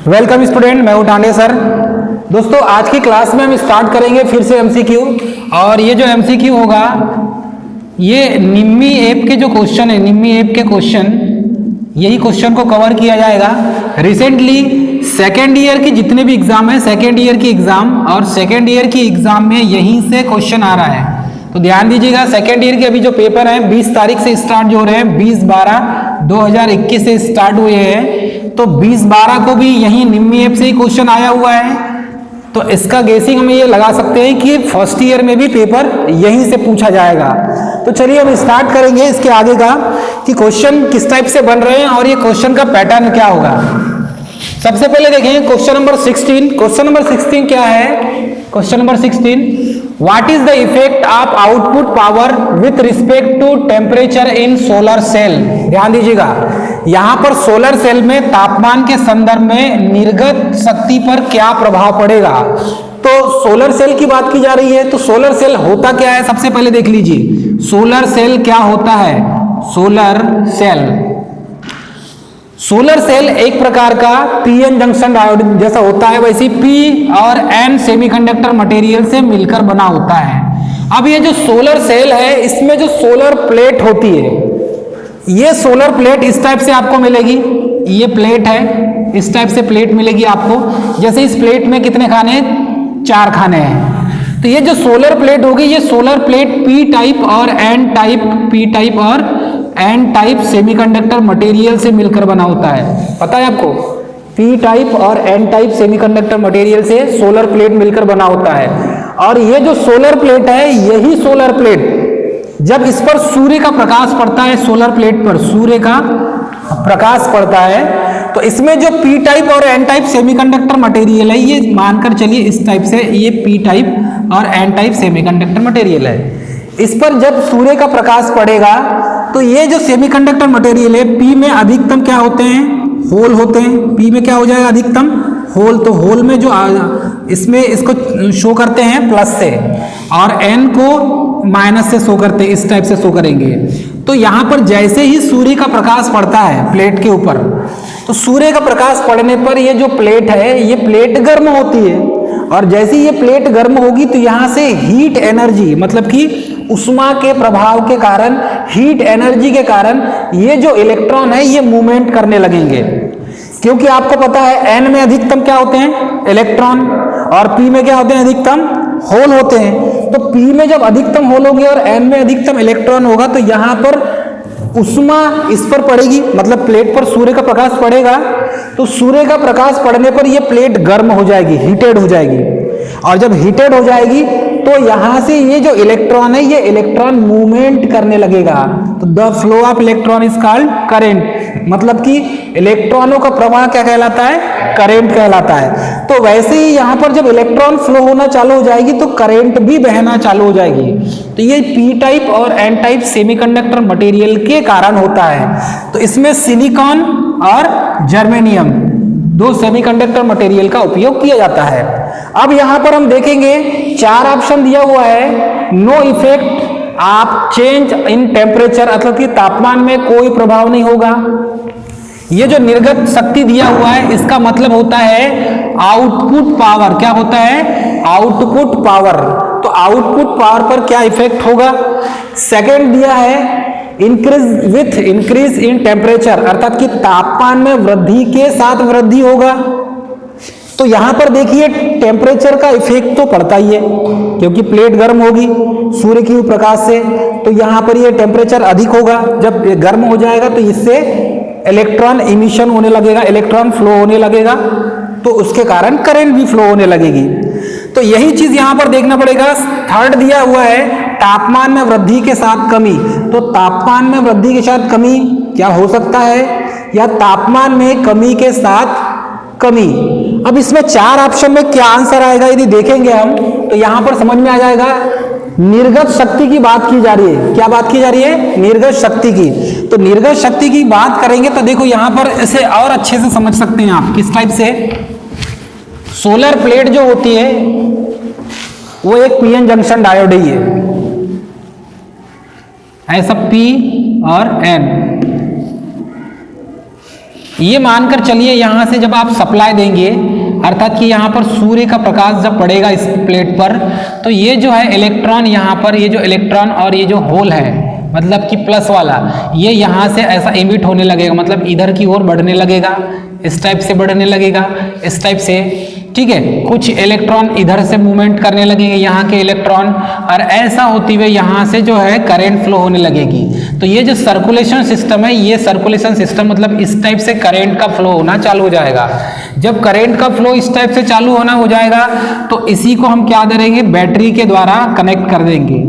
Welcome student, मैं हूं Tande sir. दोस्तों आज की क्लास में हम स्टार्ट करेंगे फिर से एमसीक्यू। और ये जो एमसीक्यू होगा ये निम्मी ऐप के जो क्वेश्चन है, निम्मी ऐप के क्वेश्चन, यही क्वेश्चन को कवर किया जाएगा। रिसेंटली सेकेंड ईयर की जितने भी एग्जाम है, सेकेंड ईयर की एग्जाम और सेकेंड ईयर की एग्जाम में यहीं से क्वेश्चन आ रहा है, तो ध्यान दीजिएगा। सेकेंड ईयर के अभी जो पेपर हैं 20 तारीख से स्टार्ट जो हो रहे हैं, 20/12/2021 से स्टार्ट हुए हैं, तो 20/12 को भी यही निम्मी ऐप से ही क्वेश्चन आया हुआ है। तो इसका गेसिंग हम ये लगा सकते हैं कि फर्स्ट ईयर में भी पेपर यहीं से पूछा जाएगा। तो चलिए हम स्टार्ट करेंगे इसके आगे का कि क्वेश्चन किस टाइप से बन रहे हैं और ये क्वेश्चन का पैटर्न क्या होगा। सबसे पहले देखें क्वेश्चन नंबर 16। क्वेश्चन नंबर 16 क्या है? Question number 16, what is the effect of output power with respect to temperature in solar cell. ध्यान दीजिएगा, यहां पर सोलर सेल में तापमान के संदर्भ में निर्गत शक्ति पर क्या प्रभाव पड़ेगा। तो सोलर सेल की बात की जा रही है, तो सोलर सेल होता क्या है सबसे पहले देख लीजिए। सोलर सेल क्या होता है? सोलर सेल एक प्रकार का पीएन जंक्शन डायोड जैसा होता है, वैसे पी और एन सेमीकंडक्टर मटेरियल से मिलकर बना होता है। अब ये जो सोलर सेल है इसमें जो सोलर प्लेट होती है, ये सोलर प्लेट इस टाइप से आपको मिलेगी। ये प्लेट है, इस टाइप से प्लेट मिलेगी आपको। जैसे इस प्लेट में कितने खाने हैं? 4 खाने हैं। तो ये जो सोलर प्लेट होगी, ये सोलर प्लेट पी टाइप और एन टाइप, पी टाइप और एन टाइप सेमीकंडक्टर मटेरियल से मिलकर बना होता है। पता है आपको? पी टाइप और एन टाइप सेमीकंडक्टर मटेरियल से सोलर प्लेट मिलकर बना होता है। और ये जो सोलर प्लेट है, यही सोलर प्लेट जब इस पर सूर्य का प्रकाश पड़ता है, सोलर प्लेट पर सूर्य का प्रकाश पड़ता है, तो इसमें जो पी टाइप और एन टाइप सेमीकंडक्टर मटेरियल है, ये मानकर चलिए इस टाइप से, ये पी टाइप और एन टाइप सेमीकंडक्टर मटेरियल है। इस पर जब सूर्य का प्रकाश पड़ेगा तो ये जो सेमीकंडक्टर मटेरियल है, पी में अधिकतम क्या होते हैं? होल होते हैं। पी में क्या हो जाएगा? अधिकतम होल। तो होल में जो इसमें इसको शो करते हैं प्लस से, और एन को माइनस से शो करते हैं, इस टाइप से शो करेंगे। तो यहाँ पर जैसे ही सूर्य का प्रकाश पड़ता है प्लेट के ऊपर, तो सूर्य का प्रकाश पड़ने पर ये जो प्लेट है, ये प्लेट गर्म होती है। और जैसे ही ये प्लेट गर्म होगी तो यहाँ से हीट एनर्जी, मतलब कि उष्मा के प्रभाव के कारण, हीट एनर्जी के कारण ये जो इलेक्ट्रॉन है ये मूवमेंट करने लगेंगे। क्योंकि आपको पता है एन में अधिकतम क्या होते हैं? इलेक्ट्रॉन। और पी में क्या होते हैं? अधिकतम होल होते हैं। तो पी में जब अधिकतम होल होंगे और एन में अधिकतम इलेक्ट्रॉन होगा, तो यहाँ पर उष्मा इस पर पड़ेगी, मतलब प्लेट पर सूर्य का प्रकाश पड़ेगा, तो सूर्य का प्रकाश पड़ने पर यह प्लेट गर्म हो जाएगी, हीटेड हो जाएगी। और जब हीटेड हो जाएगी तो यहां से ये जो इलेक्ट्रॉन है, ये इलेक्ट्रॉन मूवमेंट करने लगेगा। तो the flow of electron is called current, मतलब कि इलेक्ट्रॉनों का प्रवाह क्या कहलाता है? करेंट कहलाता है। तो वैसे ही यहां पर जब इलेक्ट्रॉन फ्लो होना चालू हो जाएगी तो करंट भी बहना चालू हो जाएगी। तो ये पी टाइप और एन टाइप सेमीकंडक्टर मटेरियल के कारण होता है। तो इसमें सिलिकॉन और जर्मेनियम 2 सेमीकंडक्टर मटेरियल का उपयोग किया जाता है। अब यहां पर हम देखेंगे 4 ऑप्शन दिया हुआ है। No effect of change in temperature, मतलब कि तापमान में कोई प्रभाव नहीं होगा। ये जो निर्गत शक्ति दिया हुआ है, इसका मतलब होता है आउटपुट पावर। क्या होता है? Output power. तो आउटपुट पावर पर क्या इफेक्ट होगा? सेकंड दिया है इंक्रीज इन टेम्परेचर, अर्थात कि तापमान में वृद्धि के साथ वृद्धि होगा। तो यहां पर देखिए टेम्परेचर का इफेक्ट तो पड़ता ही है, क्योंकि प्लेट गर्म होगी सूर्य की प्रकाश से, तो यहां पर ये टेम्परेचर अधिक होगा। जब ये गर्म हो जाएगा तो इससे इलेक्ट्रॉन इमिशन होने लगेगा, इलेक्ट्रॉन फ्लो होने लगेगा, तो उसके कारण करंट भी फ्लो होने लगेगी। तो यही चीज यहां पर देखना पड़ेगा। थर्ड दिया हुआ है तापमान में वृद्धि के साथ कमी। तो तापमान में वृद्धि के साथ कमी क्या हो सकता है? या तापमान में कमी के साथ कमी। अब इसमें 4 ऑप्शन में क्या आंसर आएगा यदि देखेंगे हम, तो यहां पर समझ में आ जाएगा। निर्गत शक्ति की बात की जा रही है। क्या बात की जा रही है? निर्गत शक्ति की। तो निर्गत शक्ति की बात करेंगे तो देखो यहां पर इसे और अच्छे से समझ सकते हैं आप। किस टाइप से? सोलर प्लेट जो होती है वो एक पीएन जंक्शन डायोड ही है, ऐसा पी और एन। ये मानकर चलिए यहाँ से जब आप सप्लाई देंगे, अर्थात कि यहाँ पर सूर्य का प्रकाश जब पड़ेगा इस प्लेट पर, तो ये जो है इलेक्ट्रॉन यहाँ पर, ये जो इलेक्ट्रॉन और ये जो होल है मतलब कि प्लस वाला, ये यहाँ से ऐसा इमिट होने लगेगा, मतलब इधर की ओर बढ़ने लगेगा, इस टाइप से बढ़ने लगेगा, इस टाइप से, ठीक है। कुछ इलेक्ट्रॉन इधर से मूवमेंट करने लगेंगे यहाँ के इलेक्ट्रॉन, और ऐसा होती हुए यहाँ से जो है करंट फ्लो होने लगेगी। तो ये जो सर्कुलेशन सिस्टम है, ये सर्कुलेशन सिस्टम मतलब इस टाइप से करंट का फ्लो होना चालू हो जाएगा। जब करंट का फ्लो इस टाइप से चालू होना हो जाएगा तो इसी को हम क्या करेंगे, बैटरी के द्वारा कनेक्ट कर देंगे।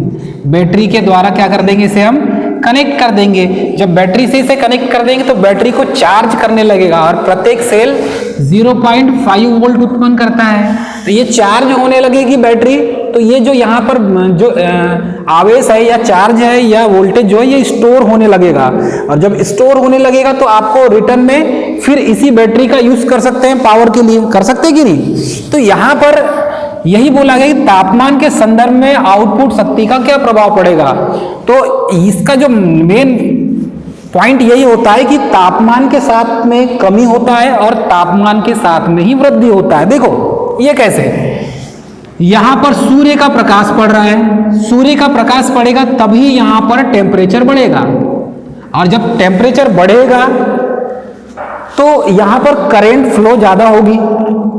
बैटरी के द्वारा क्या कर देंगे, इसे हम कनेक्ट कर देंगे। जब बैटरी से इसे कनेक्ट कर देंगे तो बैटरी को चार्ज करने लगेगा, और प्रत्येक सेल 0.5 वोल्ट उत्पन्न करता है। तो ये चार्ज होने लगेगी बैटरी, तो ये जो यहाँ पर जो आवेश है या चार्ज है या वोल्टेज जो है ये स्टोर होने लगेगा, और जब स्टोर होने लगेगा तो आपको रिटर्न में फिर इसी बैटरी का यूज कर सकते हैं पावर के लिए, कर सकते हैं कि नहीं। तो यहाँ पर यही बोला गया कि तापमान के संदर्भ में आउटपुट शक्ति का क्या प्रभाव पड़ेगा। तो इसका जो मेन पॉइंट यही होता है कि तापमान के साथ में कमी होता है और तापमान के साथ में ही वृद्धि होता है। देखो ये कैसे, यहां पर सूर्य का प्रकाश पड़ रहा है, सूर्य का प्रकाश पड़ेगा तभी यहां पर टेम्परेचर बढ़ेगा, और जब टेम्परेचर बढ़ेगा तो यहां पर करंट फ्लो ज्यादा होगी।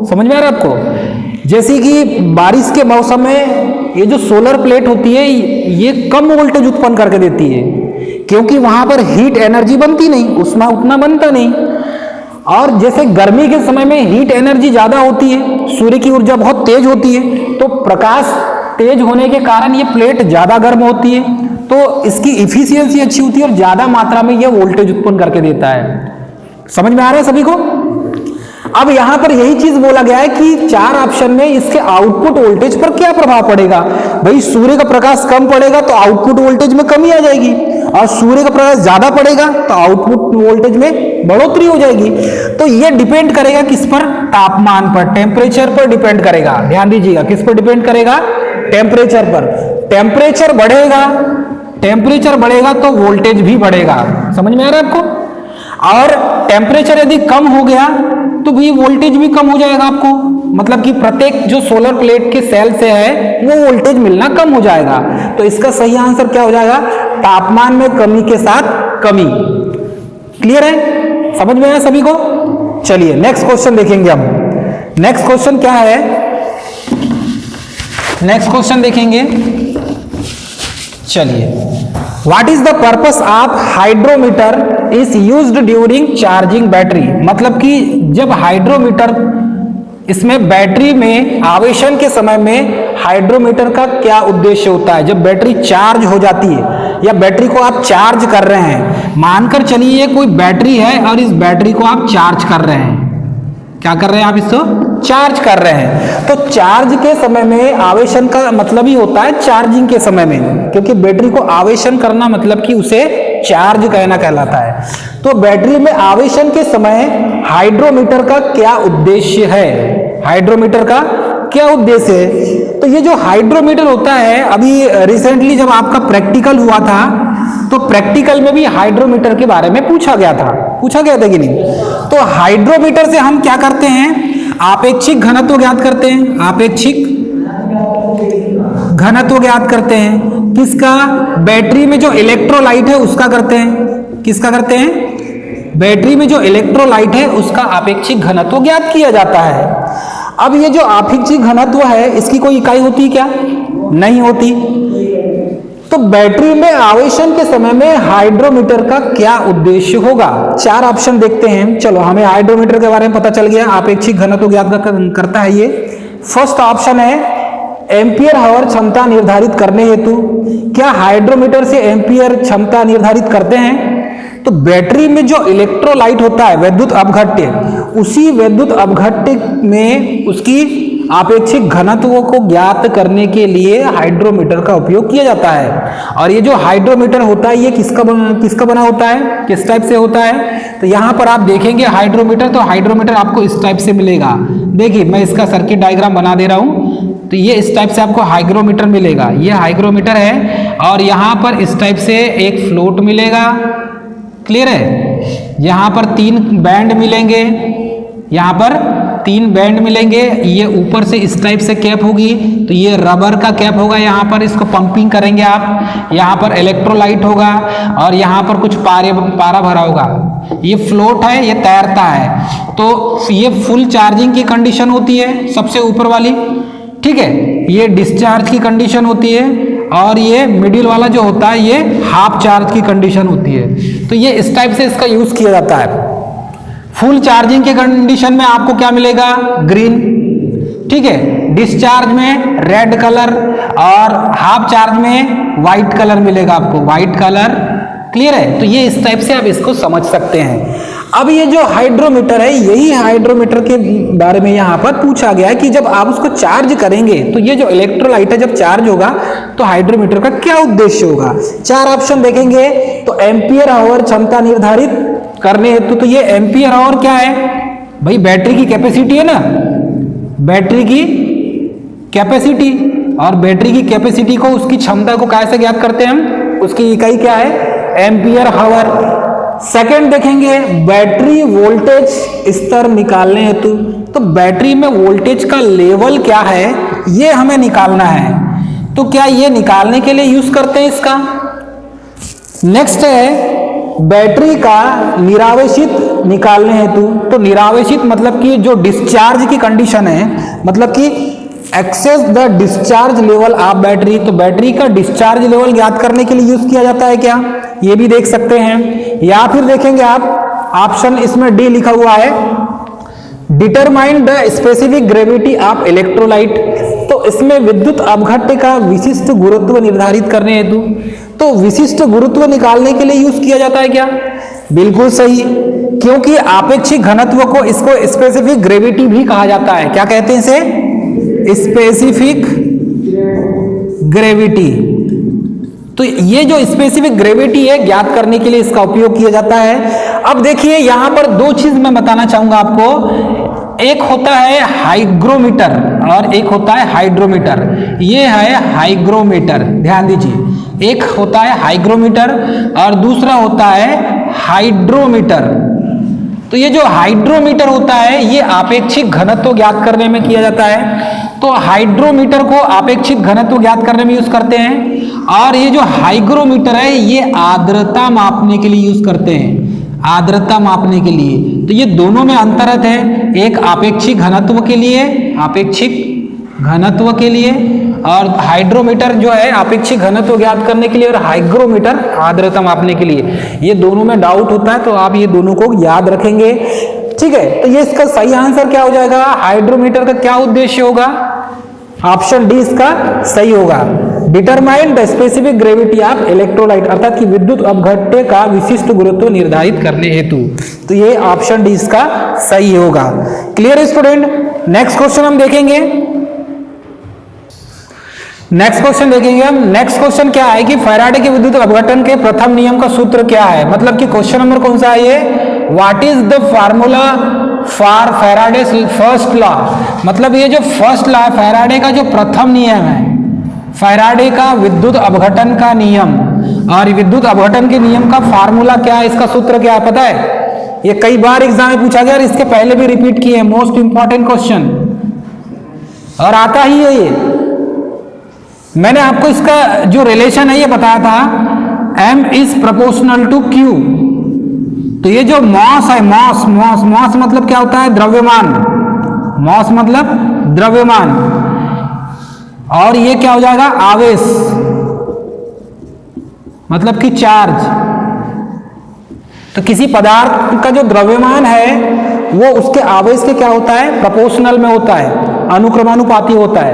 समझ में आ रहा है आपको। जैसे कि बारिश के मौसम में ये जो सोलर प्लेट होती है ये कम वोल्टेज उत्पन्न करके देती है, क्योंकि वहां पर हीट एनर्जी बनती नहीं, उसमें उतना बनता नहीं। और जैसे गर्मी के समय में हीट एनर्जी ज्यादा होती है, सूर्य की ऊर्जा बहुत तेज होती है, तो प्रकाश तेज होने के कारण ये प्लेट ज्यादा गर्म होती है, तो इसकी इफिशियंसी अच्छी होती है और ज्यादा मात्रा में यह वोल्टेज उत्पन्न करके देता है। समझ में आ रहा है सभी को। अब यहां पर यही चीज बोला गया है कि 4 ऑप्शन में इसके आउटपुट वोल्टेज पर क्या प्रभाव पड़ेगा। भाई सूर्य का प्रकाश कम पड़ेगा तो आउटपुट वोल्टेज में कमी आ जाएगी, और सूर्य का प्रकाश ज्यादा पड़ेगा तो आउटपुट वोल्टेज में बढ़ोतरी हो जाएगी। तो ये डिपेंड करेगा किस पर, तापमान पर, टेम्परेचर पर डिपेंड करेगा। ध्यान दीजिएगा, किस पर डिपेंड करेगा, टेम्परेचर पर। टेम्परेचर बढ़ेगा, टेम्परेचर बढ़ेगा तो वोल्टेज भी बढ़ेगा। समझ में आ रहा है आपको। और टेम्परेचर यदि कम हो गया तो भी वोल्टेज भी कम हो जाएगा आपको, मतलब कि प्रत्येक जो सोलर प्लेट के सेल से है वो वोल्टेज मिलना कम हो जाएगा। तो इसका सही आंसर क्या हो जाएगा, तापमान में कमी के साथ कमी। क्लियर है, समझ में आया सभी को। चलिए नेक्स्ट क्वेश्चन देखेंगे हम। नेक्स्ट क्वेश्चन क्या है, नेक्स्ट क्वेश्चन देखेंगे। चलिए, what is the purpose of hydrometer is used during charging battery. मतलब कि जब हाइड्रोमीटर, इसमें बैटरी में आवेशन के समय में हाइड्रोमीटर का क्या उद्देश्य होता है। जब बैटरी चार्ज हो जाती है या बैटरी को आप चार्ज कर रहे हैं, मानकर चलिए कोई बैटरी है और इस बैटरी को आप चार्ज कर रहे हैं, क्या कर रहे हैं आप, इसको चार्ज कर रहे हैं। तो चार्ज के समय में आवेशन का मतलब ही होता है चार्जिंग के समय में, क्योंकि बैटरी को आवेशन करना मतलब कि उसे चार्ज कहना कहलाता है। तो बैटरी में आवेशन के समय हाइड्रोमीटर का क्या उद्देश्य है, हाइड्रोमीटर का क्या उद्देश्य है। तो ये जो हाइड्रोमीटर होता है, अभी रिसेंटली जब आपका प्रैक्टिकल हुआ था तो प्रैक्टिकल में भी हाइड्रोमीटर के बारे में पूछा गया था कि नहीं। तो हाइड्रोमीटर से हम क्या करते हैं, आपेक्षिक घनत्व ज्ञात करते हैं, आपेक्षिक घनत्व ज्ञात करते हैं। किसका, बैटरी में जो इलेक्ट्रोलाइट है उसका करते हैं। किसका करते हैं, बैटरी में जो इलेक्ट्रोलाइट है उसका आपेक्षिक घनत्व ज्ञात किया जाता है। अब ये जो आपेक्षिक घनत्व है इसकी कोई इकाई होती क्या, नहीं होती। तो बैटरी में आवेशन के समय में हाइड्रोमीटर का क्या उद्देश्य होगा। 4 ऑप्शन देखते हैं। चलो, हमें हाइड्रोमीटर के बारे में पता चल गया, आपेक्षिक घनत्व ज्ञात करता है ये। फर्स्ट ऑप्शन है एम्पियर हावर क्षमता निर्धारित करने हेतु। क्या हाइड्रोमीटर से एम्पियर क्षमता निर्धारित करते हैं। तो बैटरी में जो इलेक्ट्रोलाइट होता है, वैद्युत अपघट्य, उसी वैद्युत अपघट्य में उसकी आपेक्षिक घनत्व को ज्ञात करने के लिए हाइड्रोमीटर का उपयोग किया जाता है। और ये जो हाइड्रोमीटर होता है ये किसका बना होता है, किस टाइप से होता है। तो यहाँ पर आप देखेंगे हाइड्रोमीटर, तो हाइड्रोमीटर आपको इस टाइप से मिलेगा। देखिए मैं इसका सर्किट डायग्राम बना दे रहा हूँ। तो ये इस टाइप से आपको हाइग्रोमीटर मिलेगा, ये हाइग्रोमीटर है। और यहाँ पर इस टाइप से एक फ्लोट मिलेगा, क्लियर है, यहाँ पर 3 बैंड मिलेंगे, यहाँ पर 3 बैंड मिलेंगे। ये ऊपर से इस टाइप से कैप होगी, तो ये रबर का कैप होगा। यहाँ पर इसको पंपिंग करेंगे आप, यहाँ पर इलेक्ट्रोलाइट होगा और यहाँ पर कुछ पारा भरा होगा। ये फ्लोट है, ये तैरता है। तो ये फुल चार्जिंग की कंडीशन होती है सबसे ऊपर वाली, ठीक है। ये डिस्चार्ज की कंडीशन होती है और ये मिडिल वाला जो होता है ये हाफ चार्ज की कंडीशन होती है। तो ये इस टाइप से इसका यूज किया जाता है। फुल चार्जिंग के कंडीशन में आपको क्या मिलेगा? ग्रीन, ठीक है। डिस्चार्ज में रेड कलर और हाफ चार्ज में व्हाइट कलर मिलेगा आपको, व्हाइट कलर। क्लियर है? तो ये इस टाइप से आप इसको समझ सकते हैं। अब ये जो हाइड्रोमीटर है, यही हाइड्रोमीटर के बारे में यहाँ पर पूछा गया है कि जब आप उसको चार्ज करेंगे तो ये जो इलेक्ट्रोलाइट है जब चार्ज होगा तो हाइड्रोमीटर का क्या उद्देश्य होगा। 4 ऑप्शन देखेंगे तो एम्पियर आवर क्षमता निर्धारित करने हेतु, तो ये एम्पियर आवर क्या है भाई? बैटरी की कैपेसिटी है ना, बैटरी की कैपेसिटी। और बैटरी की कैपेसिटी को, उसकी क्षमता को कैसे ज्ञात करते हैं हम? उसकी इकाई क्या है? Ampere hour. सेकंड देखेंगे बैटरी वोल्टेज स्तर निकालने हेतु, तो बैटरी में वोल्टेज का लेवल क्या है ये हमें निकालना है। तो क्या ये निकालने के लिए यूज करते हैं इसका। नेक्स्ट है बैटरी का निरावेशित निकालने हेतु, तो निरावेशित मतलब कि जो डिस्चार्ज की कंडीशन है, मतलब कि access the discharge level of battery, तो बैटरी का डिस्चार्ज लेवल ज्ञात करने के लिए यूज किया जाता है क्या, ये भी देख सकते हैं। या फिर देखेंगे आप ऑप्शन इसमें डी लिखा हुआ है, determine the specific gravity of electrolyte, तो इसमें विद्युत अपघट्य का विशिष्ट गुरुत्व निर्धारित करने हेतु, तो विशिष्ट गुरुत्व निकालने के लिए यूज किया जाता है क्या? बिल्कुल सही, क्योंकि आपेक्षिक घनत्व को इसको स्पेसिफिक ग्रेविटी भी कहा जाता है। क्या कहते हैं इसे? Specific gravity. तो ये जो स्पेसिफिक ग्रेविटी है ज्ञात करने के लिए इसका उपयोग किया जाता है। अब देखिए यहां पर 2 चीज मैं बताना चाहूंगा आपको, एक होता है हाइग्रोमीटर और एक होता है हाइड्रोमीटर। ये है हाइग्रोमीटर, ध्यान दीजिए, एक होता है हाइग्रोमीटर और दूसरा होता है हाइड्रोमीटर। तो ये जो हाइड्रोमीटर होता है ये आपेक्षिक घनत्व ज्ञात करने में किया जाता है। तो हाइड्रोमीटर को आपेक्षिक घनत्व ज्ञात करने में यूज करते हैं, और ये जो हाइग्रोमीटर है ये आर्द्रता मापने के लिए यूज करते हैं, आर्द्रता मापने के लिए। तो ये दोनों में अंतर है, एक आपेक्षिक घनत्व के लिए, आपेक्षिक घनत्व के लिए, और हाइड्रोमीटर जो है आपेक्षिक घनत्व ज्ञात करने के लिए, और हाइग्रोमीटर आर्द्रता मापने के लिए। ये दोनों में डाउट होता है तो आप ये दोनों को याद रखेंगे, ठीक है। तो ये इसका सही आंसर क्या हो जाएगा? हाइड्रोमीटर का क्या उद्देश्य होगा? ऑप्शन डी इसका सही होगा, determine the specific gravity of electrolyte, अर्थात कि विद्युत अपघट्य का विशिष्ट गुरुत्व निर्धारित करने हेतु। तो ये ऑप्शन डी इसका सही होगा। Clear student? नेक्स्ट क्वेश्चन हम देखेंगे। नेक्स्ट क्वेश्चन देखेंगे हम। नेक्स्ट क्वेश्चन क्या है कि फैराडे के विद्युत अपघटन के प्रथम नियम का सूत्र क्या है, मतलब कि क्वेश्चन नंबर कौन सा है ये? What is the formula for Faraday's first law, मतलब ये जो फर्स्ट लॉ है फैराडे का जो प्रथम नियम है, फैराडे का विद्युत अपघटन का नियम, और विद्युत अपघटन के नियम का फार्मूला क्या है, इसका सूत्र क्या है पता है? ये कई बार एग्जाम में पूछा गया और इसके पहले भी रिपीट किए हैं, मोस्ट इंपॉर्टेंट क्वेश्चन और आता ही है ये। मैंने आपको इसका जो रिलेशन है ये बताया था, M is proportional to Q। तो ये जो मॉस है, मॉस मतलब क्या होता है? द्रव्यमान। मॉस मतलब द्रव्यमान, और ये क्या हो जाएगा? आवेश, मतलब कि चार्ज। तो किसी पदार्थ का जो द्रव्यमान है वो उसके आवेश के क्या होता है? प्रोपोर्शनल में होता है, अनुक्रमानुपाती होता है,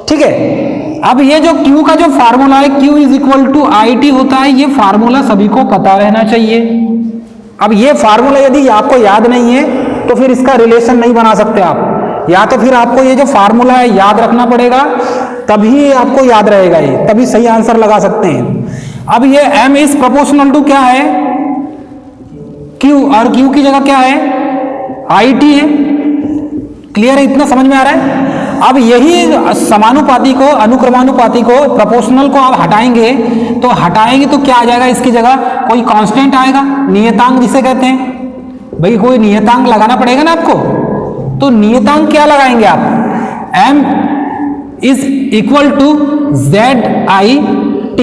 ठीक है। अब ये जो Q का जो फार्मूला है, Q is equal to IT होता है, ये फार्मूला सभी को पता रहना चाहिए। अब ये फार्मूला यदि आपको याद नहीं है तो फिर इसका रिलेशन नहीं बना सकते आप, या तो फिर आपको ये जो फार्मूला है याद रखना पड़ेगा, तभी आपको याद रहेगा ये, तभी सही आंसर लगा सकते हैं। अब ये M इज प्रोपोर्शनल टू क्या है? Q, और Q की जगह क्या है? IT है। क्लियर है? इतना समझ में आ रहा है? अब यही समानुपाती को, अनुक्रमानुपाती को, प्रोपोर्शनल को आप हटाएंगे तो क्या आ जाएगा इसकी जगह? कोई कांस्टेंट आएगा, नियतांक जिसे कहते हैं। भाई कोई नियतांक लगाना पड़ेगा ना आपको, तो नियतांक क्या लगाएंगे आप? m is equal to ZIT।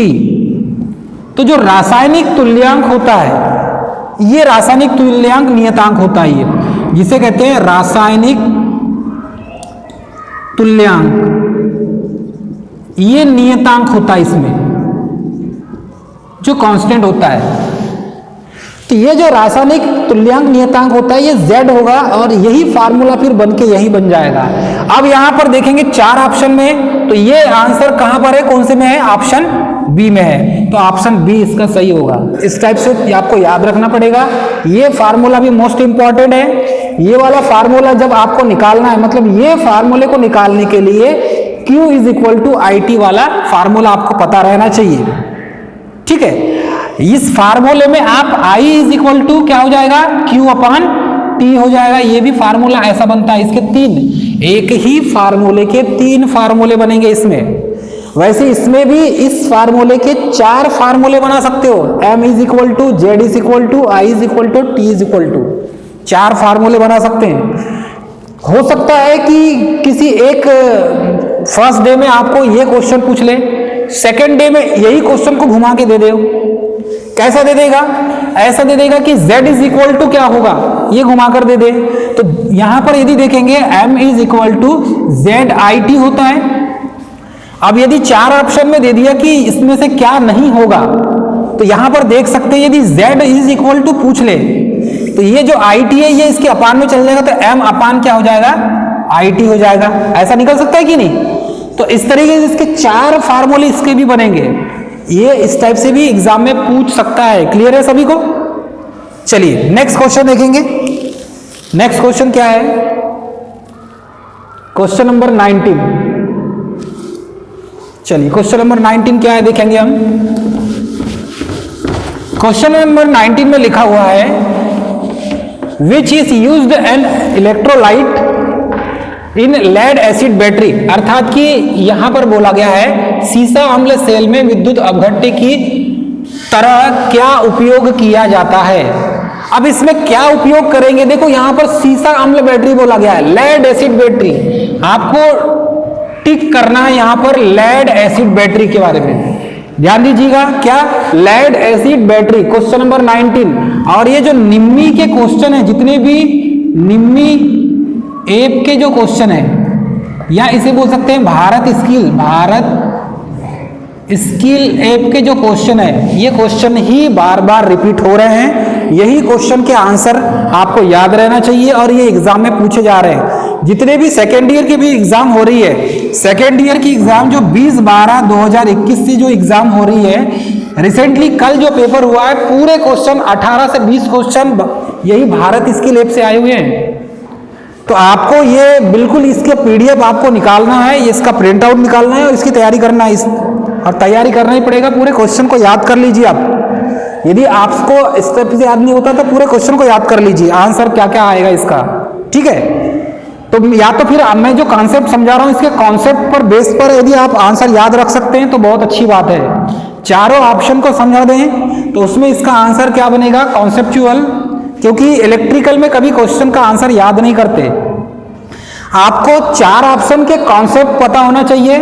तो जो रासायनिक तुल्यांक होता है, ये रासायनिक तुल्यांक नियतांक होता है, ये जिसे कहते हैं रासायनिक तुल्यांक, ये नियतांक होता है इसमें, जो कांस्टेंट होता है। तो ये जो रासायनिक तुल्यांक नियतांक होता है ये Z होगा, और यही फार्मूला फिर बन के यही बन जाएगा। अब यहां पर देखेंगे 4 ऑप्शन में, तो ये आंसर कहां पर है, कौन से में है? ऑप्शन बी में है, तो ऑप्शन बी इसका सही होगा। इस टाइप से आपको याद रखना पड़ेगा। ये फार्मूला भी मोस्ट इंपॉर्टेंट है। ये वाला फार्मूला जब आपको निकालना है, मतलब ये फार्मूले को निकालने के लिए Q is equal to IT वाला फार्मूला आपको पता रहना चाहिए, ठीक है। इस फार्मूले में आप I इज इक्वल टू क्या हो जाएगा? Q अपॉन T हो जाएगा। ये भी फार्मूला ऐसा बनता है, इसके 3, एक ही फार्मूले के 3 फार्मूले बनेंगे इसमें। वैसे इसमें भी इस फार्मूले के 4 फार्मूले बना सकते हो। M is equal to, Z is equal to, I is equal to, T is equal to, 4 फार्मूले बना सकते हैं। हो सकता है कि किसी एक फर्स्ट डे में आपको ये क्वेश्चन पूछ ले, सेकेंड डे में यही क्वेश्चन को घुमा के दे दे। कैसा दे देगा? ऐसा दे देगा कि Z इज इक्वल टू क्या होगा, ये घुमाकर दे दे। तो यहां पर यदि देखेंगे M is equal to ZIT होता है। अब यदि 4 ऑप्शन में दे दिया कि इसमें से क्या नहीं होगा, तो यहां पर देख सकते हैं यदि Z इज इक्वल टू पूछ ले, तो ये जो IT है ये इसके अपान में चल जाएगा, तो M अपान क्या हो जाएगा? IT हो जाएगा। ऐसा निकल सकता है कि नहीं? तो इस तरीके से इसके 4 फार्मूले इसके भी बनेंगे। ये इस टाइप से भी एग्जाम में पूछ सकता है। क्लियर है सभी को? चलिए नेक्स्ट क्वेश्चन देखेंगे। नेक्स्ट क्वेश्चन क्या है? Question number 19। चलिए क्वेश्चन नंबर 19 क्या है देखेंगे हम। क्वेश्चन नंबर 19 में लिखा हुआ है which is used an electrolyte in lead acid battery, अर्थात कि यहां पर बोला गया है सीसा अम्ल सेल में विद्युत अपघट्य की तरह क्या उपयोग किया जाता है। अब इसमें क्या उपयोग करेंगे? देखो यहां पर सीसा अम्ल बैटरी बोला गया है, लेड एसिड बैटरी। आपको टिक करना है यहां पर लेड एसिड बैटरी के बारे में, ध्यान दीजिएगा। क्या? Lead acid battery, question number 19। और ये जो निम्मी के क्वेश्चन है, जितने भी निम्मी एप के जो क्वेश्चन है, या इसे बोल सकते हैं भारत स्किल ऐप के जो क्वेश्चन है, ये क्वेश्चन ही बार बार रिपीट हो रहे हैं। यही क्वेश्चन के आंसर आपको याद रहना चाहिए, और ये एग्जाम में पूछे जा रहे हैं। जितने भी सेकेंड ईयर की भी एग्जाम हो रही है, सेकेंड ईयर की एग्जाम जो 20/12/2021 से जो एग्जाम हो रही है, रिसेंटली कल जो पेपर हुआ है, पूरे क्वेश्चन 18 से 20 क्वेश्चन यही भारत स्किल ऐप से आए हुए हैं। तो आपको ये बिल्कुल इसके PDF आपको निकालना है, ये इसका प्रिंट आउट निकालना है और इसकी तैयारी करना है। और तैयारी करना ही पड़ेगा। पूरे क्वेश्चन को याद कर लीजिए आप। यदि आपको स्टेप से याद नहीं होता तो पूरे क्वेश्चन को याद कर लीजिए, आंसर क्या क्या आएगा इसका, ठीक है। तो या तो फिर मैं जो कॉन्सेप्ट समझा रहा हूं, इसके कॉन्सेप्ट पर बेस पर यदि आप आंसर याद रख सकते हैं तो बहुत अच्छी बात है। चारों ऑप्शन को समझा दें तो उसमें इसका आंसर क्या बनेगा? कॉन्सेप्चुअल। क्योंकि इलेक्ट्रिकल में कभी क्वेश्चन का आंसर याद नहीं करते। आपको 4 ऑप्शन के कॉन्सेप्ट पता होना चाहिए,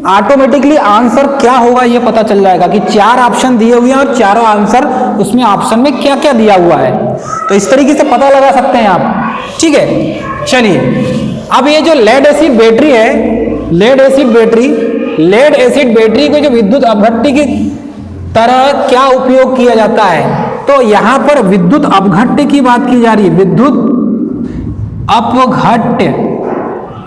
ऑटोमेटिकली आंसर क्या होगा ये पता चल जाएगा कि 4 ऑप्शन दिए हुए हैं और चारों आंसर उसमें ऑप्शन में क्या क्या दिया हुआ है। तो इस तरीके से पता लगा सकते हैं आप, ठीक है। चलिए अब ये जो लेड एसिड बैटरी है, लेड एसिड बैटरी को जो विद्युत अपघट्य की तरह क्या उपयोग किया जाता है, तो यहां पर विद्युत अपघट्य की बात की जा रही है। विद्युत अपघट्य,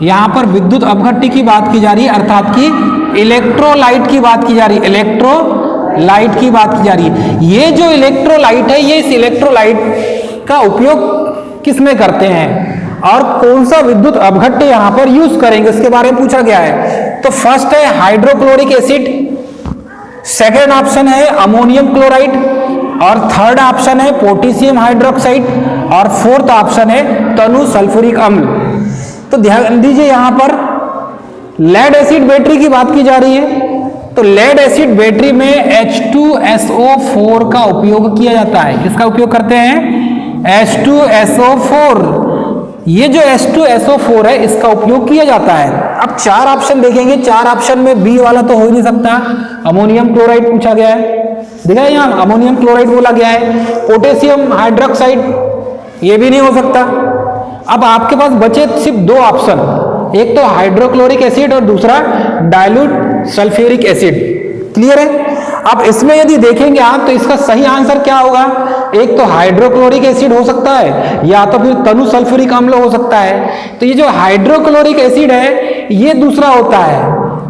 यहां पर विद्युत अपघट्य की बात की जा रही है, अर्थात कि इलेक्ट्रोलाइट की बात की जा रही है। इलेक्ट्रोलाइट की बात की जा रही है। ये जो इलेक्ट्रोलाइट है, ये इस इलेक्ट्रोलाइट का उपयोग किस में करते हैं और कौन सा विद्युत अपघट्य यहां पर यूज करेंगे, उसके बारे में पूछा गया है। तो फर्स्ट है हाइड्रोक्लोरिक एसिड, सेकेंड ऑप्शन है अमोनियम क्लोराइड, और थर्ड ऑप्शन है पोटेशियम हाइड्रोक्साइड, और फोर्थ ऑप्शन है तनु सल्फ्यूरिक अम्ल। तो ध्यान दीजिए यहां पर लेड एसिड बैटरी की बात की जा रही है, तो लेड एसिड बैटरी में H2SO4 का उपयोग किया जाता है। किसका उपयोग करते हैं? H2SO4। ये जो H2SO4 है इसका उपयोग किया जाता है। अब 4 ऑप्शन देखेंगे, 4 ऑप्शन में बी वाला तो हो ही नहीं सकता। अमोनियम क्लोराइड पूछा गया है, देखा है यहाँ अमोनियम क्लोराइड बोला गया है। पोटेशियम हाइड्रोक्साइड, ये भी नहीं हो सकता। अब आपके पास बचे सिर्फ 2 ऑप्शन, एक तो हाइड्रोक्लोरिक एसिड और दूसरा डाइल्यूट सल्फ्यूरिक एसिड। क्लियर है? अब इसमें यदि देखेंगे आप तो इसका सही आंसर क्या होगा? एक तो हाइड्रोक्लोरिक एसिड हो सकता है या तो फिर तनु सल्फ्यूरिक अम्ल हो सकता है। तो ये जो हाइड्रोक्लोरिक एसिड है ये दूसरा होता है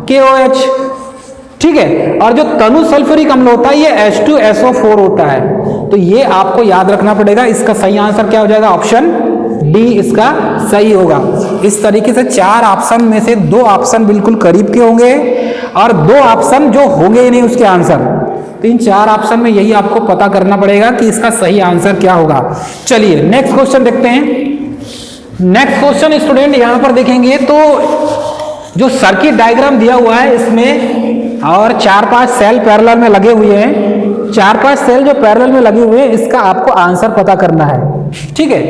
KOH, ठीक है, और जो तनु सल्फ्यूरिक अम्ल होता है ये H2SO4 होता है। तो ये आपको याद रखना पड़ेगा। इसका सही आंसर क्या हो जाएगा? ऑप्शन डी इसका सही होगा। इस तरीके से 4 ऑप्शन में से 2 ऑप्शन बिल्कुल करीब के होंगे और 2 ऑप्शन जो होंगे ही नहीं उसके आंसर। तो इन 4 ऑप्शन में यही आपको पता करना पड़ेगा कि इसका सही आंसर क्या होगा। चलिए नेक्स्ट क्वेश्चन देखते हैं। नेक्स्ट क्वेश्चन स्टूडेंट यहां पर देखेंगे तो जो सर्किट डायग्राम दिया हुआ है इसमें और 4-5 सेल पैरेलल में लगे हुए हैं, 4-5 सेल जो पैरेलल में लगे हुए हैं इसका आपको आंसर पता करना है। ठीक है,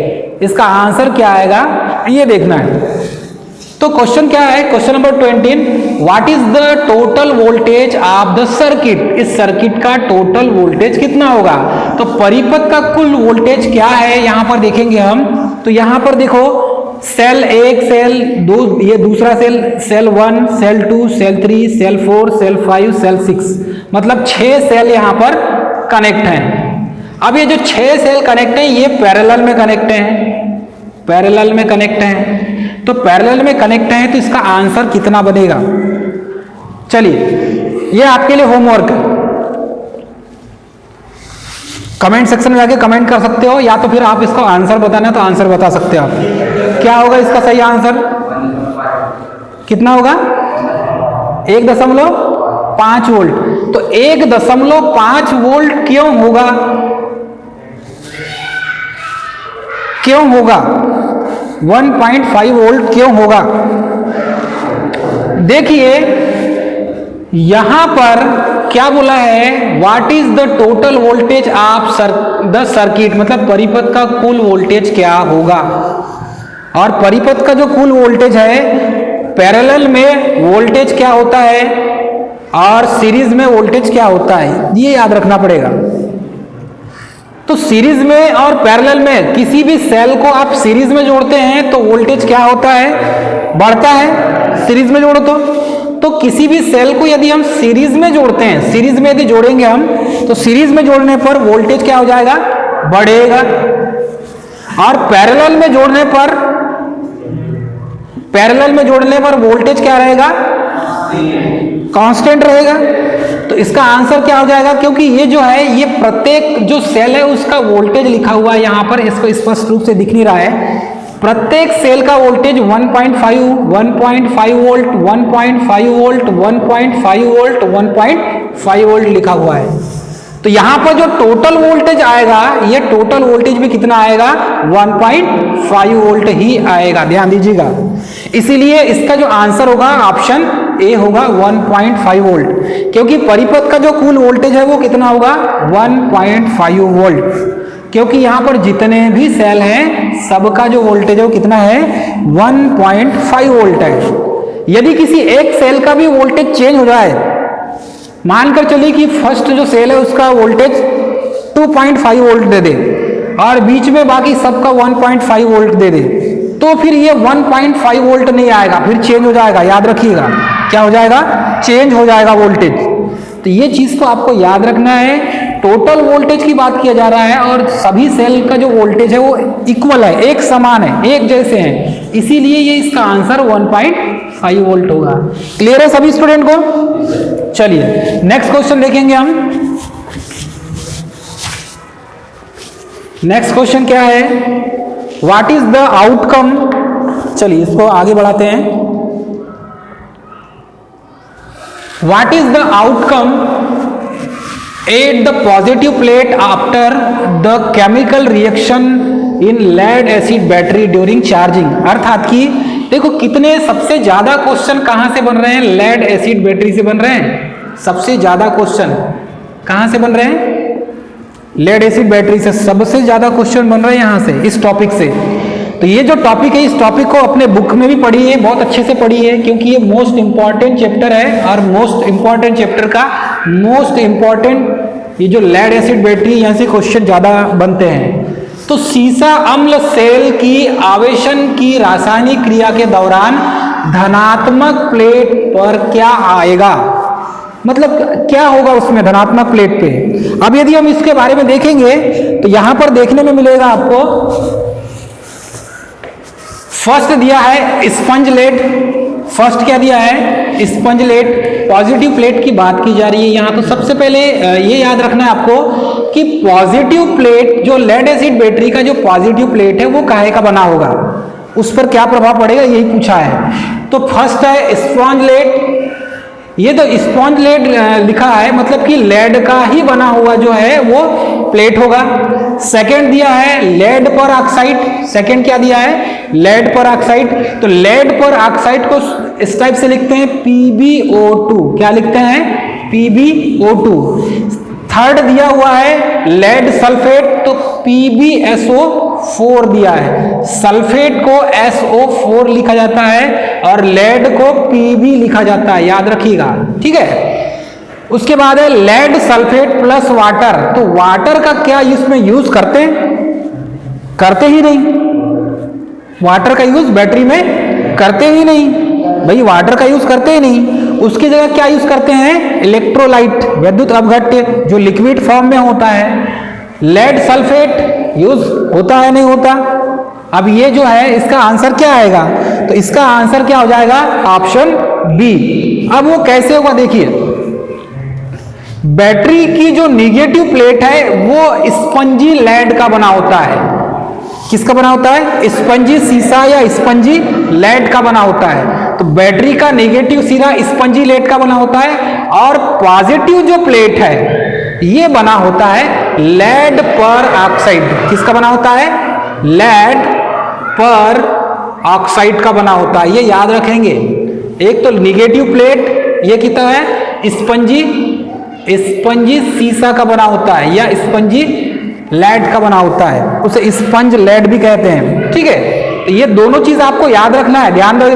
इसका आंसर क्या आएगा ये देखना है। तो क्वेश्चन क्या है? Question number 20, what is the total voltage of the circuit? इस सर्किट का टोटल वोल्टेज कितना होगा? तो परिपथ का कुल वोल्टेज क्या है यहां पर देखेंगे हम। तो यहां पर देखो सेल 1, सेल 2, ये दूसरा cell, cell 1, cell 2, cell 3, cell 4, cell 5, cell 6, मतलब 6 सेल यहां पर कनेक्ट हैं। अब ये जो 6 सेल कनेक्ट हैं ये पैरेलल में कनेक्ट हैं, पैरेलल में कनेक्ट हैं। तो पैरेलल में कनेक्ट हैं तो इसका आंसर कितना बनेगा? चलिए ये आपके लिए होमवर्क है, कमेंट सेक्शन में जाके कमेंट कर सकते हो या तो फिर आप इसको आंसर बताना है तो आंसर बता सकते हो आप। क्या होगा इसका सही आंसर? कितना होगा? 1.5 वोल्ट। तो 1.5 वोल्ट क्यों होगा? क्यों होगा 1.5 वोल्ट क्यों होगा? देखिए यहां पर क्या बोला है, what is the total voltage of the circuit, मतलब परिपथ का कुल वोल्टेज क्या होगा। और परिपथ का जो कुल वोल्टेज है पैरेलल में वोल्टेज क्या होता है और सीरीज में वोल्टेज क्या होता है, ये याद रखना पड़ेगा। तो सीरीज में और पैरेलल में किसी भी सेल को आप सीरीज में जोड़ते हैं तो वोल्टेज क्या होता है? बढ़ता है, सीरीज में जोड़ो तो किसी भी सेल को यदि हम सीरीज में जोड़ते हैं, सीरीज में यदि जोड़ेंगे हम तो सीरीज में जोड़ने पर वोल्टेज क्या हो जाएगा? बढ़ेगा। और पैरेलल में जोड़ने पर, पैरेलल में जोड़ने पर वोल्टेज क्या रहेगा? कांस्टेंट रहेगा। तो इसका आंसर क्या हो जाएगा? क्योंकि ये जो है ये प्रत्येक जो सेल है उसका वोल्टेज लिखा हुआ है यहां पर, इसको स्पष्ट रूप से दिख नहीं रहा है। प्रत्येक सेल का voltage 1.5 volt, 1.5 volt, 1.5 volt, 1.5 volt लिखा हुआ है। तो यहां पर जो टोटल वोल्टेज आएगा ये टोटल वोल्टेज भी कितना आएगा? 1.5 वोल्ट ही आएगा, ध्यान दीजिएगा। इसीलिए इसका जो आंसर होगा ऑप्शन ए होगा 1.5 वोल्ट, क्योंकि परिपथ का जो कुल वोल्टेज है वो कितना होगा? 1.5 वोल्ट। क्योंकि यहां पर जितने भी सेल हैं सबका जो वोल्टेज है वो कितना है? 1.5 वोल्ट है। यदि किसी एक सेल का भी वोल्टेज चेंज हो जाए, मानकर चलिए कि फर्स्ट जो सेल है उसका वोल्टेज 2.5 वोल्ट दे दे और बीच में बाकी सबका 1.5 वोल्ट दे दे, तो फिर ये 1.5 वोल्ट नहीं आएगा, फिर चेंज हो जाएगा। याद रखिएगा क्या हो जाएगा? चेंज हो जाएगा वोल्टेज। तो ये चीज तो आपको याद रखना है। टोटल वोल्टेज की बात किया जा रहा है और सभी सेल का जो वोल्टेज है वो इक्वल है, एक समान है, एक जैसे हैं, इसीलिए ये इसका आंसर 1.5 वोल्ट होगा। क्लियर है सभी स्टूडेंट को? चलिए नेक्स्ट क्वेश्चन देखेंगे हम। नेक्स्ट क्वेश्चन क्या है? What is the outcome? चलिए इसको आगे बढ़ाते हैं। What is the outcome at the positive plate after the chemical reaction in lead acid battery during charging? अर्थात कि देखो कितने सबसे ज्यादा क्वेश्चन कहां से बन रहे हैं, लेड एसिड बैटरी से बन रहे हैं। सबसे ज्यादा क्वेश्चन कहां से बन रहे हैं, लेड एसिड बैटरी से सबसे ज्यादा क्वेश्चन बन रहे हैं यहां से, इस टॉपिक से। तो ये जो टॉपिक है, इस टॉपिक को अपने बुक में भी पढ़िए, बहुत अच्छे से पढ़िए, क्योंकि ये मोस्ट इंपॉर्टेंट चैप्टर है। और मोस्ट इंपॉर्टेंट चैप्टर का मोस्ट इंपॉर्टेंट ये जो लेड एसिड बैटरी, यहां से क्वेश्चन ज्यादा बनते हैं। तो सीसा अम्ल सेल की आवेशन की रासायनिक क्रिया के दौरान धनात्मक प्लेट पर क्या आएगा, मतलब क्या होगा उसमें धनात्मक प्लेट पे। अब यदि हम इसके बारे में देखेंगे तो यहां पर देखने में मिलेगा आपको, फर्स्ट दिया है स्पंज लेड। फर्स्ट क्या दिया है, स्पंज लेड। पॉजिटिव प्लेट की बात की जा रही है यहां। तो सबसे पहले ये याद रखना है आपको कि पॉजिटिव प्लेट, जो लेड एसिड बैटरी का जो पॉजिटिव प्लेट है वो काहे का बना होगा, उस पर क्या प्रभाव पड़ेगा, यही पूछा है। तो फर्स्ट है स्पंज लेड। ये तो स्पॉन्ज लेड लिखा है, मतलब कि लेड का ही बना हुआ जो है वो प्लेट होगा। सेकंड दिया है लेड पर ऑक्साइड। सेकंड क्या दिया है, लेड पर ऑक्साइड। तो लेड पर ऑक्साइड को इस टाइप से लिखते हैं PbO2। क्या लिखते हैं, PbO2। थर्ड दिया हुआ है लेड सल्फेट, तो PbSO4 दिया है। सल्फेट को SO4 लिखा जाता है और लेड को Pb लिखा जाता है, याद रखिएगा, ठीक है। उसके बाद है लेड सल्फेट प्लस वाटर। तो वाटर का क्या इसमें यूज करते ही नहीं, वाटर का यूज बैटरी में करते ही नहीं भाई, वाटर का यूज करते ही नहीं। उसकी जगह क्या यूज करते हैं, इलेक्ट्रोलाइट, विद्युत अपघट्य, जो लिक्विड फॉर्म में होता है। लेड सल्फेट यूज होता है, नहीं होता। अब ये जो है इसका आंसर क्या आएगा, तो इसका आंसर क्या हो जाएगा, ऑप्शन बी। अब वो कैसे होगा देखिए, बैटरी की जो निगेटिव प्लेट है वो स्पंजी लेड का बना होता है। किसका बना होता है, स्पंजी सीसा या स्पंजी लेड का बना होता है। तो बैटरी का नेगेटिव सिरा स्पंजी लेड का बना होता है और पॉजिटिव जो प्लेट है ये बना होता है लेड पर ऑक्साइड। किसका बना होता है, लेड पर ऑक्साइड का बना होता है, ये याद रखेंगे। एक तो निगेटिव प्लेट ये कितना है, स्पंजी सीसा का बना होता है या स्पंजी लेड का बना होता है, उसे स्पंज लेड भी कहते हैं, ठीक है। तो ये दोनों चीज आपको याद रखना है, ध्यान दो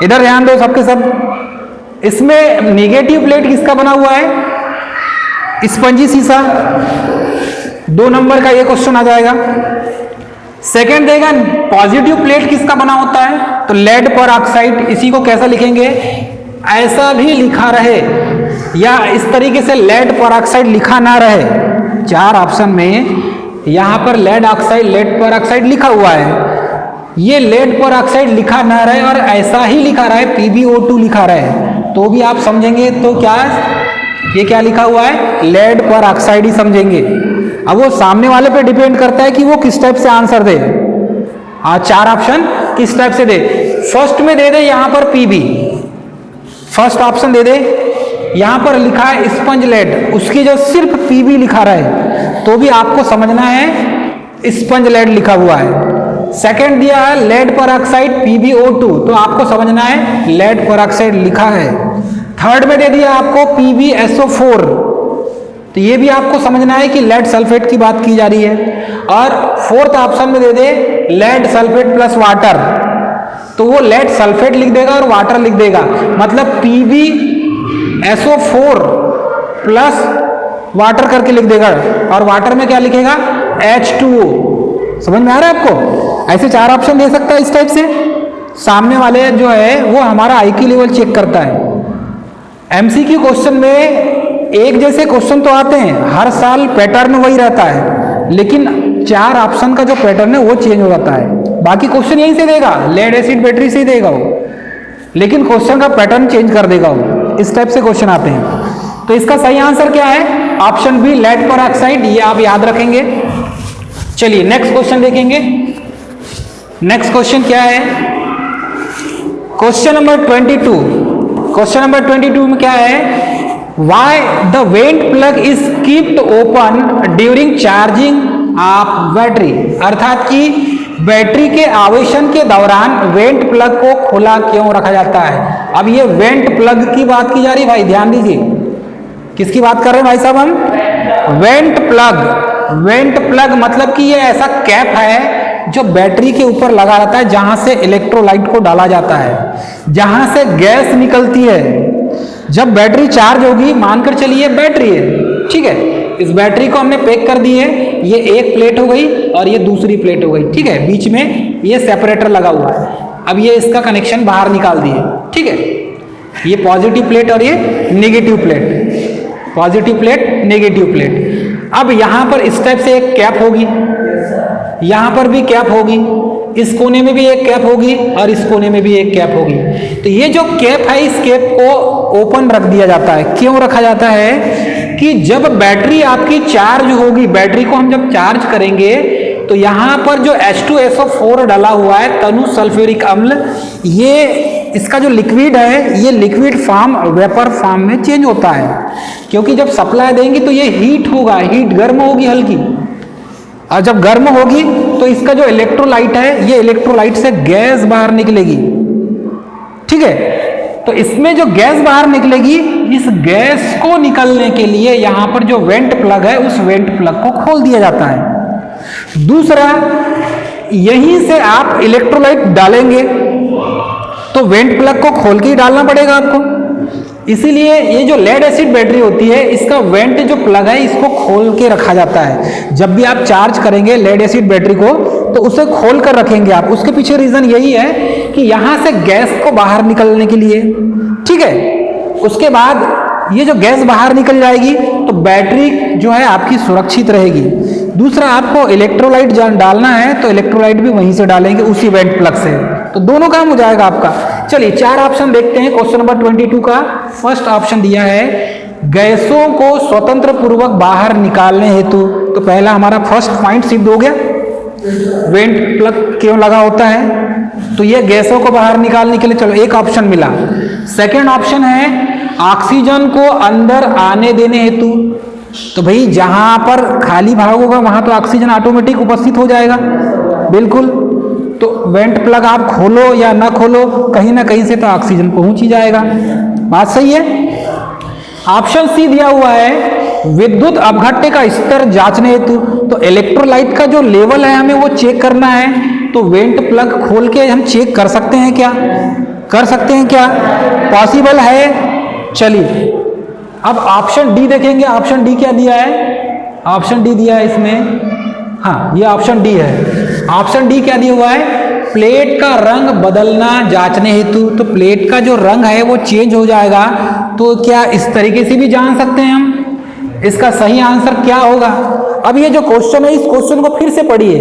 इधर ध्यान दो सबके सब। इसमें निगेटिव प्लेट किसका बना हुआ है, स्पंजी सीसा। 2 नंबर का ये क्वेश्चन आ जाएगा। सेकंड देगा पॉजिटिव प्लेट किसका बना होता है, तो लेड पर ऑक्साइड। इसी को कैसा लिखेंगे, ऐसा भी लिखा रहे या इस तरीके से लेड पर ऑक्साइड लिखा ना रहे। 4 ऑप्शन में यहां पर लेड ऑक्साइड, लेड पर ऑक्साइड लिखा हुआ है, ये लेड पर ऑक्साइड लिखा ना रहे और ऐसा ही लिखा रहे PbO2 लिखा रहे, तो भी आप समझेंगे तो क्या, ये क्या लिखा हुआ है, लेड पर ऑक्साइड ही समझेंगे। अब वो सामने वाले पे डिपेंड करता है कि वो किस टाइप से आंसर दे। 4 ऑप्शन किस टाइप से दे, फर्स्ट में दे दे यहां पर Pb, फर्स्ट ऑप्शन दे दे, यहां पर लिखा है स्पंज लेड, उसकी जो सिर्फ Pb लिखा रहे तो भी आपको समझना है स्पंज लेड लिखा हुआ है। सेकंड दिया है लेड पर ऑक्साइड PbO2, तो आपको समझना है लेड पर ऑक्साइड लिखा है। थर्ड में दे दिया आपको PbSO4, तो ये भी आपको समझना है कि लेड सल्फेट की बात की जा रही है। और फोर्थ ऑप्शन में दे दे लेड सल्फेट प्लस वाटर, तो वो लेड सल्फेट लिख देगा और वाटर लिख देगा, मतलब PbSO4 प्लस वाटर करके लिख देगा और वाटर में क्या लिखेगा, H2O। समझ में आ रहा है आपको, ऐसे 4 ऑप्शन दे सकता है इस टाइप से। सामने वाले जो है वो हमारा IQ लेवल चेक करता है। MCQ क्वेश्चन में एक जैसे क्वेश्चन तो आते हैं, हर साल पैटर्न वही रहता है, लेकिन 4 ऑप्शन का जो पैटर्न है वो चेंज हो जाता है। बाकी क्वेश्चन यहीं से देगा, लेड एसिड बैटरी से ही देगा वो, लेकिन क्वेश्चन का पैटर्न चेंज कर देगा वो, इस टाइप से क्वेश्चन आते हैं। तो इसका सही आंसर क्या है, ऑप्शन बी लेड पर ऑक्साइड, ये आप याद रखेंगे। चलिए नेक्स्ट क्वेश्चन देखेंगे। नेक्स्ट क्वेश्चन क्या है, क्वेश्चन नंबर 22। क्वेश्चन नंबर 22 में क्या है, why the went plug is keeped open during charging of battery, अर्थात कि बैटरी के आवेशन के दौरान वेंट प्लग को खुला क्यों रखा जाता है? अब ये वेंट प्लग की बात की जा रही, भाई ध्यान दीजिए। किसकी बात कर रहे हैं भाई साहब हम? Went plug. वेंट प्लग मतलब कि ये ऐसा कैप है जो बैटरी के ऊपर लगा रहता है, जहां से इलेक्ट्रोलाइट को डाला जाता है, जहां से गैस निकलती है। जब बैटरी चार्ज होगी, मानकर चलिए बैटरी है, ठीक है, इस बैटरी को हमने पैक कर दी है, ये एक प्लेट हो गई और ये दूसरी प्लेट हो गई, ठीक है, बीच में ये सेपरेटर लगा हुआ है। अब ये इसका कनेक्शन बाहर निकाल दिए, ठीक है, ये पॉजिटिव प्लेट और ये negative plate, positive plate negative plate. अब यहां पर इस टाइप से एक कैप होगी, यहां पर भी कैप होगी, इस कोने में भी एक कैप होगी और इस कोने में भी एक कैप होगी। तो ये जो कैप है, इस कैप को ओपन रख दिया जाता है। क्यों रखा जाता है? कि जब बैटरी आपकी चार्ज होगी, बैटरी को हम जब चार्ज करेंगे तो यहां पर जो H2SO4 डाला हुआ है, तनु सल्फ्यूरिक अम्ल, ये इसका जो लिक्विड है, ये लिक्विड फॉर्म वेपर फॉर्म में चेंज होता है। क्योंकि जब सप्लाई देंगे तो ये हीट होगा, हीट गर्म होगी हल्की, और जब गर्म होगी तो इसका जो इलेक्ट्रोलाइट है, ये इलेक्ट्रोलाइट से गैस बाहर निकलेगी, ठीक है। तो इसमें जो गैस बाहर निकलेगी, इस गैस को निकलने के लिए यहां पर जो वेंट प्लग है, उस वेंट प्लग को खोल दिया जाता है। दूसरा, यहीं से आप इलेक्ट्रोलाइट डालेंगे तो वेंट प्लग को खोल के ही डालना पड़ेगा आपको। इसीलिए ये जो लेड एसिड बैटरी होती है, इसका वेंट जो प्लग है, इसको खोल के रखा जाता है। जब भी आप चार्ज करेंगे लेड एसिड बैटरी को, तो उसे खोल कर रखेंगे आप। उसके पीछे रीजन यही है कि यहां से गैस को बाहर निकलने के लिए, ठीक है। उसके बाद ये जो गैस बाहर निकल जाएगी तो बैटरी जो है आपकी सुरक्षित रहेगी। दूसरा, आपको इलेक्ट्रोलाइट डालना है तो इलेक्ट्रोलाइट भी वहीं से डालेंगे, उसी वेंट प्लग से, तो दोनों काम हो जाएगा आपका। चलिए 4 ऑप्शन देखते हैं क्वेश्चन नंबर 22 का। फर्स्ट ऑप्शन दिया है गैसों को स्वतंत्र पूर्वक बाहर निकालने हेतु, तो पहला हमारा फर्स्ट पॉइंट सिद्ध हो गया, वेंट प्लग क्यों लगा होता है, तो ये गैसों को बाहर निकालने के लिए। चलो एक ऑप्शन मिला। सेकंड ऑप्शन है ऑक्सीजन को अंदर आने देने हेतु, तो भाई जहां पर खाली भाग होगा वहां तो ऑक्सीजन ऑटोमेटिक उपस्थित हो जाएगा, बिल्कुल। तो वेंट प्लग आप खोलो या ना खोलो, कहीं ना कहीं से तो ऑक्सीजन पहुंच ही जाएगा, बात सही है। ऑप्शन सी दिया हुआ है विद्युत अपघट्य का स्तर जांचने हेतु, तो इलेक्ट्रोलाइट का जो लेवल है हमें वो चेक करना है, तो वेंट प्लग खोल के हम चेक कर सकते हैं क्या? कर सकते हैं क्या? पॉसिबल है। चलिए अब ऑप्शन डी देखेंगे। ऑप्शन डी क्या दिया है? ऑप्शन डी दिया है इसमें, हाँ ये ऑप्शन डी है। ऑप्शन डी क्या दिया हुआ है? प्लेट का रंग बदलना जांचने हेतु, तो प्लेट का जो रंग है वो चेंज हो जाएगा। तो क्या इस तरीके से भी जान सकते हैं हम? इसका सही आंसर क्या होगा? अब ये जो क्वेश्चन है, इस क्वेश्चन को फिर से पढ़िए।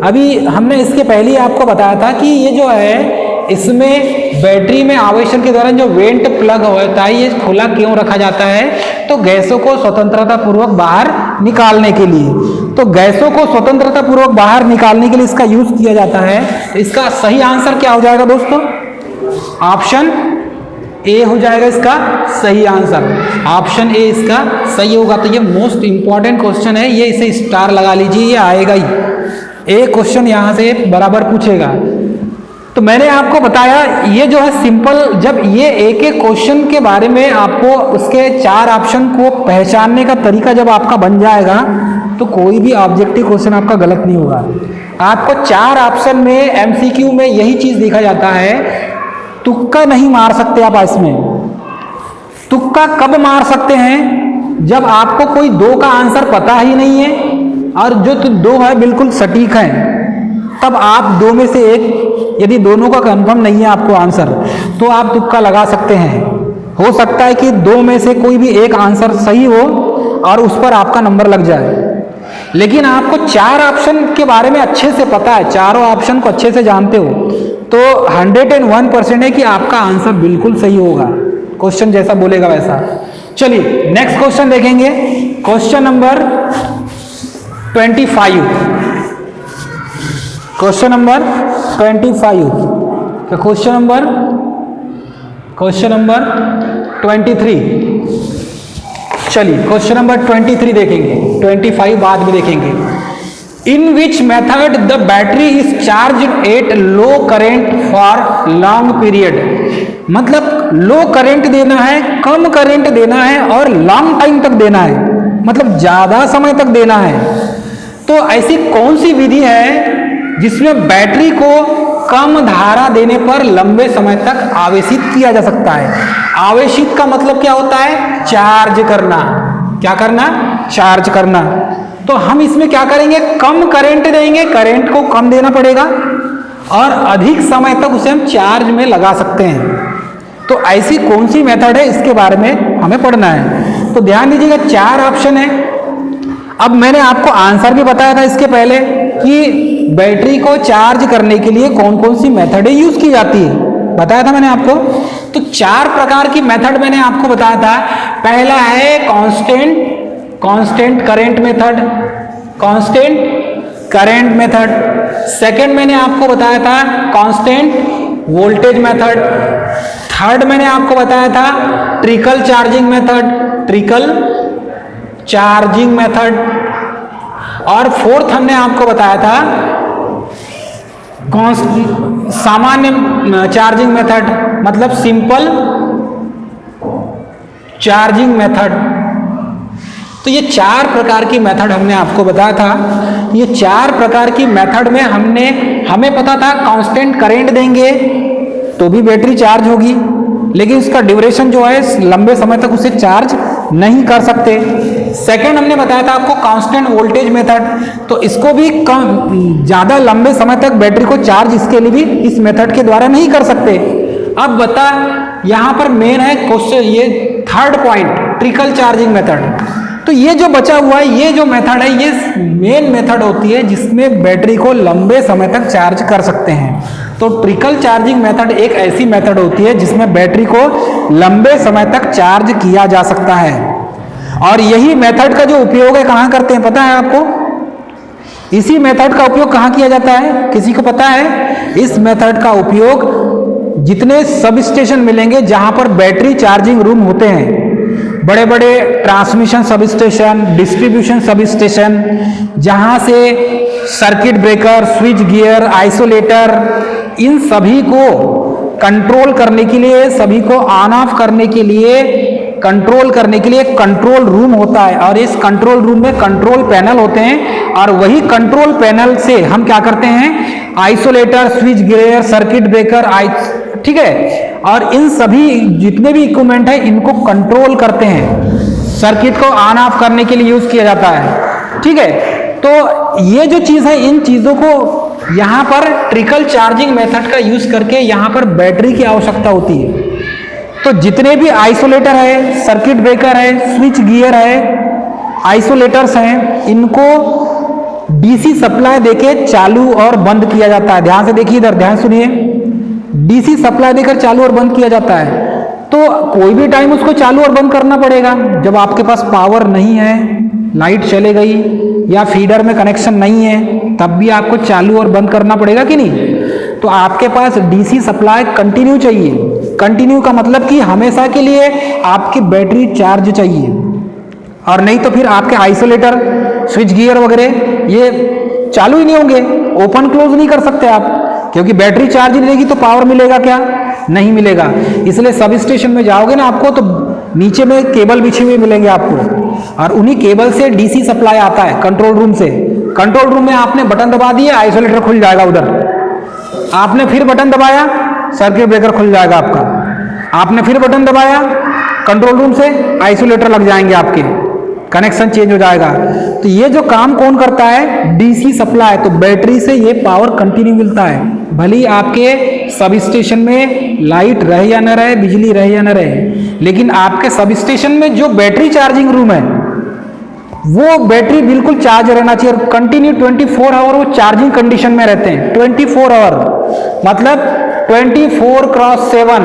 अभी हमने इसके पहले ही आपको बताया था कि ये जो है, इसमें बैटरी में आवेशन के दौरान जो वेंट प्लग होता है, ये खुला क्यों रखा जाता है? तो गैसों को स्वतंत्रता पूर्वक बाहर निकालने के लिए। तो गैसों को स्वतंत्रता पूर्वक बाहर निकालने के लिए इसका यूज किया जाता है। इसका सही आंसर क्या हो जाएगा दोस्तों? ऑप्शन ए हो जाएगा इसका सही आंसर। ऑप्शन ए इसका सही होगा। तो ये मोस्ट इंपॉर्टेंट क्वेश्चन है, ये इसे स्टार लगा लीजिए, ये आएगा ही। एक क्वेश्चन यहां से बराबर पूछेगा। तो मैंने आपको बताया ये जो है सिंपल, जब ये एक एक क्वेश्चन के बारे में आपको उसके 4 ऑप्शन को पहचानने का तरीका जब आपका बन जाएगा, तो कोई भी ऑब्जेक्टिव क्वेश्चन आपका गलत नहीं होगा। आपको 4 ऑप्शन में एमसीक्यू में यही चीज देखा जाता है, तुक्का नहीं मार सकते आप। इसमें तुक्का कब मार सकते हैं? जब आपको कोई 2 का आंसर पता ही नहीं है और जो 2 है बिल्कुल सटीक है, तब आप 2 में से एक, यदि दोनों का कंफर्म नहीं है आपको आंसर, तो आप तुक्का लगा सकते हैं। हो सकता है कि 2 में से कोई भी एक आंसर सही हो और उस पर आपका नंबर लग जाए। लेकिन आपको 4 ऑप्शन के बारे में अच्छे से पता है, चारों ऑप्शन को अच्छे से जानते हो, तो 101% है कि आपका आंसर बिल्कुल सही होगा, क्वेश्चन जैसा बोलेगा वैसा। चलिए नेक्स्ट क्वेश्चन देखेंगे, क्वेश्चन नंबर 25। क्वेश्चन नंबर 25 तो क्वेश्चन नंबर 23। चलिए क्वेश्चन नंबर 23 देखेंगे, 25 बाद में देखेंगे। In which method the battery is charge at low current for long period, मतलब लो करंट देना है, कम करंट देना है और लॉन्ग टाइम तक देना है, मतलब ज्यादा समय तक देना है। तो ऐसी कौन सी विधि है जिसमें बैटरी को कम धारा देने पर लंबे समय तक आवेशित किया जा सकता है? आवेशित का मतलब क्या होता है? चार्ज करना। क्या करना? चार्ज करना। तो हम इसमें क्या करेंगे? कम करंट देंगे, करंट को कम देना पड़ेगा और अधिक समय तक उसे हम चार्ज में लगा सकते हैं। तो ऐसी कौन सी मेथड है, इसके बारे में हमें पढ़ना है। तो ध्यान दीजिएगा, 4 ऑप्शन है। अब मैंने आपको आंसर भी बताया था इसके पहले कि बैटरी को चार्ज करने के लिए कौन कौन सी मेथड यूज की जाती है, बताया था मैंने आपको। तो 4 प्रकार की मेथड मैंने आपको बताया था। पहला है constant current method, constant current method. Second मैंने आपको बताया था कांस्टेंट वोल्टेज मेथड। थर्ड मैंने आपको बताया था trickle charging method, trickle charging method. और फोर्थ हमने आपको बताया था सामान्य चार्जिंग मेथड, मतलब सिंपल चार्जिंग मेथड। तो ये 4 प्रकार की मेथड हमने आपको बताया था। ये 4 प्रकार की मेथड में हमें पता था कांस्टेंट करंट देंगे तो भी बैटरी चार्ज होगी, लेकिन उसका ड्यूरेशन जो है लंबे समय तक उसे चार्ज नहीं कर सकते। सेकंड हमने बताया था आपको कांस्टेंट वोल्टेज मेथड, तो इसको भी ज्यादा लंबे समय तक बैटरी को चार्ज इसके लिए भी इस मेथड के द्वारा नहीं कर सकते। अब बता, यहां पर मेन है क्वेश्चन, ये third point trickle charging method. तो ये जो बचा हुआ है, ये जो मेथड है, ये मेन मेथड होती है जिसमें बैटरी को लंबे समय तक चार्ज कर सकते हैं। तो ट्रिकल चार्जिंग मेथड एक ऐसी मेथड होती है जिसमें बैटरी को लंबे समय तक चार्ज किया जा सकता है। और यही मेथड का जो उपयोग है कहां करते हैं पता है आपको? इसी मेथड का उपयोग कहां किया जाता है, किसी को पता है? इस मेथड का उपयोग जितने सब स्टेशन मिलेंगे जहां पर बैटरी चार्जिंग रूम होते हैं, बड़े बड़े transmission sub station, distribution sub station, जहां से circuit breaker, switch gear, isolator, इन सभी को कंट्रोल करने के लिए, सभी को ऑन ऑफ करने के लिए, कंट्रोल करने के लिए एक कंट्रोल रूम होता है। और इस कंट्रोल रूम में कंट्रोल पैनल होते हैं और वही कंट्रोल पैनल से हम क्या करते हैं? Isolator, switch gear, circuit breaker, ठीक है, और इन सभी जितने भी इक्विपमेंट है इनको कंट्रोल करते हैं। सर्किट को ऑन ऑफ करने के लिए यूज किया जाता है, ठीक है। तो ये जो चीज है, इन चीजों को यहां पर ट्रिकल चार्जिंग मेथड का यूज करके यहां पर बैटरी की आवश्यकता होती है। तो जितने भी आइसोलेटर है, सर्किट ब्रेकर है, स्विच गियर है, आइसोलेटर्स हैं, इनको डीसी सप्लाई देके चालू और बंद किया जाता है। ध्यान से देखिए, इधर ध्यान सुनिए, डीसी सप्लाई देकर चालू और बंद किया जाता है। तो कोई भी टाइम उसको चालू और बंद करना पड़ेगा। जब आपके पास पावर नहीं है, लाइट चले गई या फीडर में कनेक्शन नहीं है, तब भी आपको चालू और बंद करना पड़ेगा कि नहीं? तो आपके पास डीसी सप्लाई कंटिन्यू चाहिए। कंटिन्यू का मतलब कि हमेशा के लिए आपकी बैटरी चार्ज चाहिए, और नहीं तो फिर आपके आइसोलेटर, स्विच गियर वगैरह ये चालू ही नहीं होंगे, ओपन क्लोज नहीं कर सकते आप, क्योंकि बैटरी चार्ज नहीं रहेगी तो पावर मिलेगा क्या? नहीं मिलेगा। इसलिए सब स्टेशन में जाओगे ना आपको, तो नीचे में केबल बिछे हुए मिलेंगे आपको, और उन्हीं केबल से डीसी सप्लाई आता है कंट्रोल रूम से। कंट्रोल रूम में आपने बटन दबा दिया, आइसोलेटर खुल जाएगा उधर, आपने फिर बटन दबाया, सर्किट ब्रेकर खुल जाएगा आपका, आपने फिर बटन दबाया, कंट्रोल रूम से आइसोलेटर लग जाएंगे आपके, कनेक्शन चेंज हो जाएगा। तो ये जो काम कौन करता है? DC supply. तो बैटरी से ये पावर कंटिन्यू मिलता है, भले ही आपके सब स्टेशन में लाइट रहे या न रहे, बिजली रहे या न रहे, लेकिन आपके सब स्टेशन में जो बैटरी चार्जिंग रूम है वो बैटरी बिल्कुल चार्ज रहना चाहिए, और कंटिन्यू 24 आवर वो चार्जिंग कंडीशन में रहते हैं। 24 आवर मतलब 24x7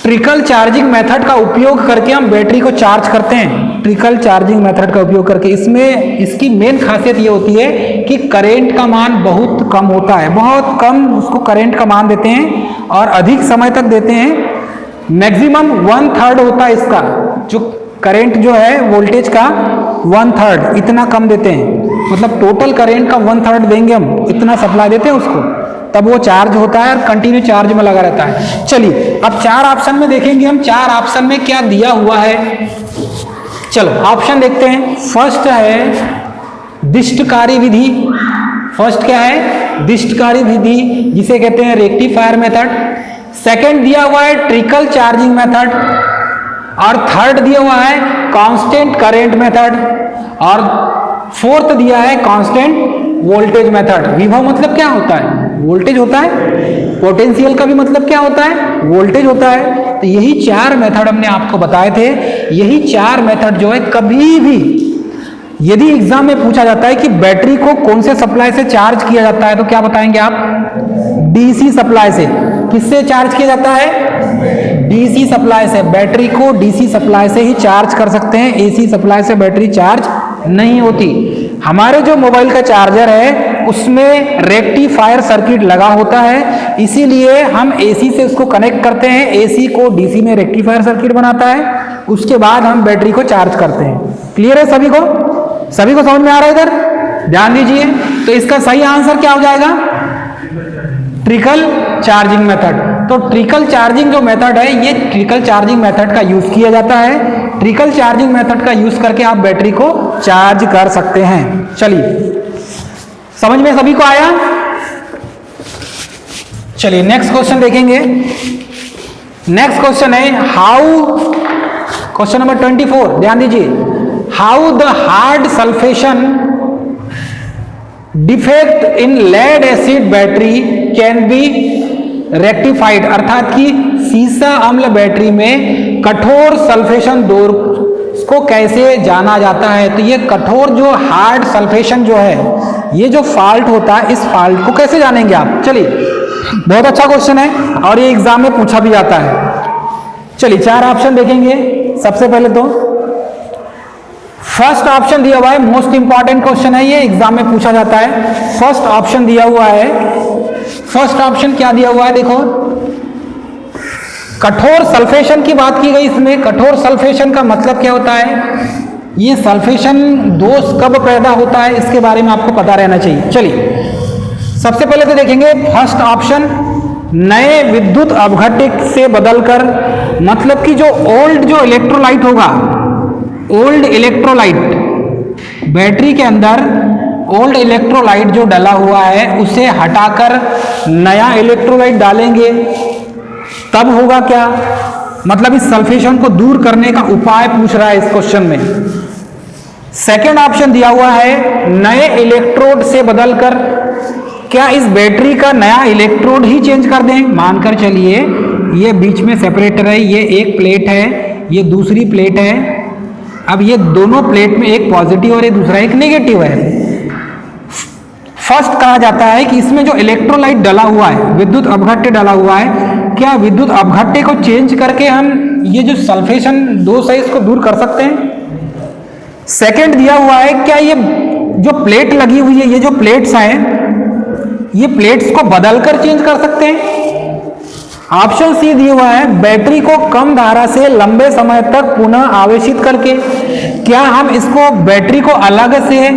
ट्रिकल चार्जिंग मेथड का उपयोग करके हम बैटरी को चार्ज करते हैं। ट्रिकल चार्जिंग मेथड का उपयोग करके, इसमें इसकी मेन खासियत ये होती है कि करंट का मान बहुत कम होता है, बहुत कम उसको करंट का मान देते हैं और अधिक समय तक देते हैं। मैक्सिमम 1/3 होता है इसका जो करंट जो है वोल्टेज का, 1/3 इतना कम देते हैं, मतलब टोटल करेंट का 1/3 देंगे हम, इतना सप्लाई देते हैं उसको, तब वो चार्ज होता है और कंटिन्यू चार्ज में लगा रहता है। चलिए अब 4 ऑप्शन में देखेंगे हम, 4 ऑप्शन में क्या दिया हुआ है। चलो ऑप्शन देखते हैं। फर्स्ट है दिष्टकारी विधि। फर्स्ट क्या है? दिष्टकारी विधि, जिसे कहते हैं रेक्टिफायर मेथड। सेकंड दिया हुआ है ट्रिकल चार्जिंग मेथड, और थर्ड दिया हुआ है कांस्टेंट करंट मेथड, और फोर्थ दिया है कांस्टेंट वोल्टेज मेथड। विभव मतलब क्या होता है? वोल्टेज होता है। पोटेंशियल का भी मतलब क्या होता है? वोल्टेज होता है। तो यही 4 मेथड हमने आपको बताए थे। यही 4 मेथड जो है, कभी भी यदि एग्जाम में पूछा जाता है कि बैटरी को कौन से सप्लाई से चार्ज किया जाता है, तो क्या बताएंगे आप? डीसी सप्लाई से। किससे चार्ज किया जाता है? डीसी सप्लाई से। बैटरी को डीसी सप्लाई से ही चार्ज कर सकते हैं, एसी सप्लाई से बैटरी चार्ज नहीं होती। हमारे जो मोबाइल का चार्जर है उसमें रेक्टिफायर सर्किट लगा होता है, इसीलिए हम एसी से उसको कनेक्ट करते हैं, एसी को डीसी में रेक्टिफायर सर्किट बनाता है, उसके बाद हम बैटरी को चार्ज करते हैं। क्लियर है सभी को? सभी को समझ में आ रहा है? इधर ध्यान दीजिए। तो इसका सही आंसर क्या हो जाएगा? Trickle charging method. तो ट्रिकल चार्जिंग जो मेथड है, ये ट्रिकल चार्जिंग मेथड का यूज किया जाता है। ट्रिकल चार्जिंग मेथड का यूज करके आप बैटरी को चार्ज कर सकते हैं। चलिए, समझ में सभी को आया? चलिए नेक्स्ट क्वेश्चन देखेंगे। नेक्स्ट क्वेश्चन है हाउ, क्वेश्चन नंबर 24, ध्यान दीजिए। How the hard sulphation defect in lead acid battery can be rectified, अर्थात कि सीसा अम्ल बैटरी में कठोर सल्फेशन दोष को कैसे जाना जाता है। तो ये कठोर जो हार्ड सल्फेशन जो है, ये जो फॉल्ट होता है, इस फॉल्ट को कैसे जानेंगे आप? चलिए, बहुत अच्छा क्वेश्चन है और ये एग्जाम में पूछा भी जाता है। चलिए 4 ऑप्शन देखेंगे। सबसे पहले तो फर्स्ट ऑप्शन दिया हुआ है, मोस्ट इंपॉर्टेंट क्वेश्चन है, ये एग्जाम में पूछा जाता है। फर्स्ट ऑप्शन दिया हुआ है। फर्स्ट ऑप्शन क्या दिया हुआ है? देखो, कठोर सल्फेशन की बात की गई। इसमें कठोर सल्फेशन का मतलब क्या होता है? ये सल्फेशन दोष कब पैदा होता है, इसके बारे में आपको पता रहना चाहिए। चलिए सबसे पहले तो देखेंगे फर्स्ट ऑप्शन, नए विद्युत अपघटित से बदलकर, मतलब कि जो ओल्ड जो इलेक्ट्रोलाइट होगा, ओल्ड इलेक्ट्रोलाइट बैटरी के अंदर ओल्ड इलेक्ट्रोलाइट जो डला हुआ है उसे हटाकर नया इलेक्ट्रोलाइट डालेंगे, तब होगा क्या? मतलब इस सल्फेशन को दूर करने का उपाय पूछ रहा है इस क्वेश्चन में। सेकंड ऑप्शन दिया हुआ है नए इलेक्ट्रोड से बदलकर, क्या इस बैटरी का नया इलेक्ट्रोड ही चेंज कर दें? मानकर चलिए ये बीच में सेपरेटर है, ये एक प्लेट है, ये दूसरी प्लेट है। अब ये दोनों प्लेट में एक पॉजिटिव और ये दूसरा एक नेगेटिव है। फर्स्ट कहा जाता है कि इसमें जो इलेक्ट्रोलाइट डला हुआ है, विद्युत अपघट्य डला हुआ है, क्या विद्युत अपघट्य को चेंज करके हम ये जो सल्फेशन दोष है इसको दूर कर सकते हैं? सेकंड दिया हुआ है, क्या ये जो प्लेट लगी हुई है, ये जो प्लेट्स हैं, ये प्लेट्स को बदलकर चेंज कर सकते हैं? ऑप्शन सी दिया हुआ है बैटरी को कम धारा से लंबे समय तक पुनः आवेशित करके, क्या हम इसको बैटरी को अलग से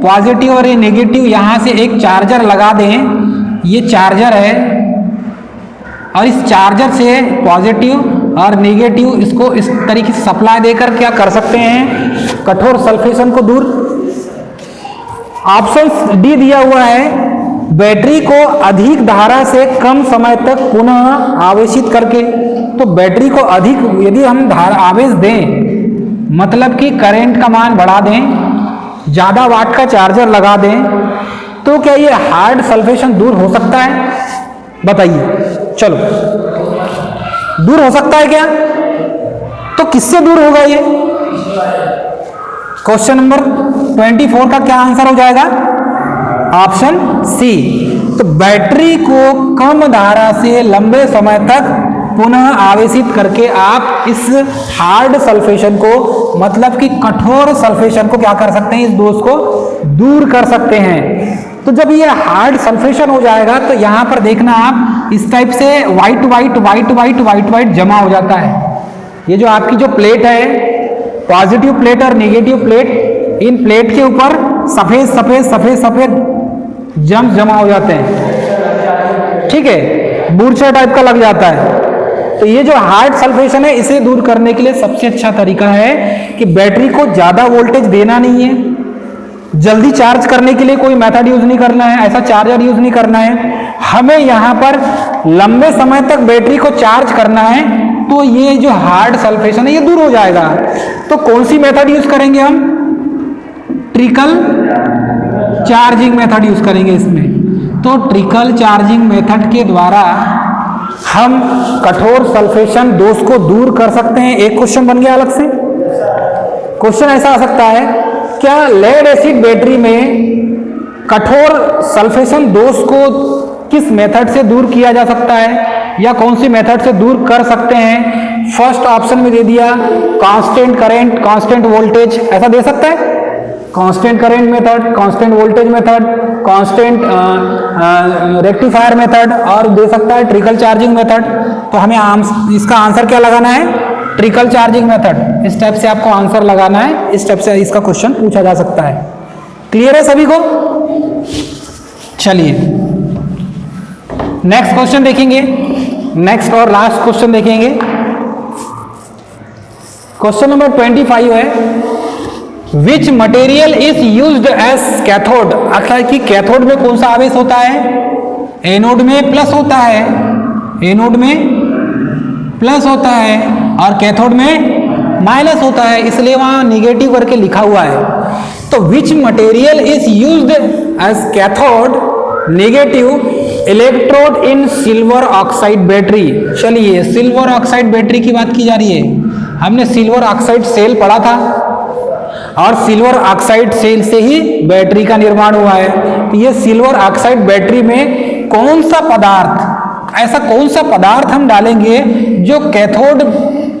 पॉजिटिव और ये नेगेटिव यहां से एक चार्जर लगा दें, ये चार्जर है, और इस चार्जर से पॉजिटिव और नेगेटिव इसको इस तरीके से सप्लाई देकर क्या कर सकते हैं? कठोर सल्फेशन को दूर। ऑप्शन डी दिया हुआ है बैटरी को अधिक धारा से कम समय तक पुनः आवेशित करके। तो बैटरी को अधिक यदि हम धारा आवेश दें, मतलब कि करंट का मान बढ़ा दें, ज्यादा वाट का चार्जर लगा दें, तो क्या ये हार्ड सल्फेशन दूर हो सकता है? बताइए। चलो, दूर हो सकता है क्या? तो किससे दूर होगा ये? क्वेश्चन नंबर 24 का क्या आंसर हो जाएगा? Option C. तो बैटरी को कम धारा से लंबे समय तक पुनः आवेशित करके आप इस हार्ड सल्फेशन को, मतलब कि कठोर सल्फेशन को क्या कर सकते हैं? इस दोष को दूर कर सकते हैं। तो जब ये हार्ड सल्फेशन हो जाएगा तो यहां पर देखना आप, इस टाइप से white white white white white white जमा हो जाता है। ये जो आपकी जो प्लेट है, पॉजिटिव प्लेट और नेगेटिव प्लेट, इन प्लेट के ऊपर सफेद सफेद सफेद सफेद जम्स जमा हो जाते हैं, ठीक है, बूरछा टाइप का लग जाता है। तो ये जो हार्ड सल्फेशन है इसे दूर करने के लिए सबसे अच्छा तरीका है कि बैटरी को ज्यादा वोल्टेज देना नहीं है, जल्दी चार्ज करने के लिए कोई मेथड यूज नहीं करना है, ऐसा चार्जर यूज नहीं करना है, हमें यहाँ पर लंबे समय तक बैटरी को चार्ज करना है। तो ये जो हार्ड सल्फेशन है ये दूर हो जाएगा। तो कौन सी मेथड यूज करेंगे हम? ट्रिकल चार्जिंग मेथड यूज करेंगे इसमें। तो ट्रिकल चार्जिंग मेथड के द्वारा हम कठोर सल्फेशन दोष को दूर कर सकते हैं। एक क्वेश्चन बन गया अलग से। क्वेश्चन ऐसा आ सकता है, क्या लेड एसिड बैटरी में कठोर सल्फेशन दोष को किस मेथड से दूर किया जा सकता है या कौन सी मेथड से दूर कर सकते हैं? फर्स्ट ऑप्शन में दे दिया कांस्टेंट करंट, कांस्टेंट वोल्टेज, ऐसा दे सकता है। Constant current method, constant voltage method, constant rectifier method, और दे सकता है ट्रिकल चार्जिंग मेथड। तो हमें इसका आंसर क्या लगाना है? Trickle charging method. इस टाइप से आपको आंसर लगाना है, इस टाइप से इसका क्वेश्चन पूछा जा सकता है। क्लियर है सभी को? चलिए नेक्स्ट क्वेश्चन देखेंगे, नेक्स्ट और लास्ट क्वेश्चन देखेंगे। क्वेश्चन नंबर 25 है, which material is used as cathode. अर्थात कि कैथोड में कौन सा आवेश होता है? एनोड में प्लस होता है, एनोड में प्लस होता है और कैथोड में माइनस होता है, इसलिए वहां निगेटिव करके लिखा हुआ है। तो which material is used as cathode negative electrode in silver oxide battery. चलिए सिल्वर ऑक्साइड बैटरी की बात की जा रही है। हमने सिल्वर ऑक्साइड सेल पढ़ा था और सिल्वर ऑक्साइड सेल से ही बैटरी का निर्माण हुआ है। तो ये सिल्वर ऑक्साइड बैटरी में कौन सा पदार्थ, ऐसा कौन सा पदार्थ हम डालेंगे जो कैथोड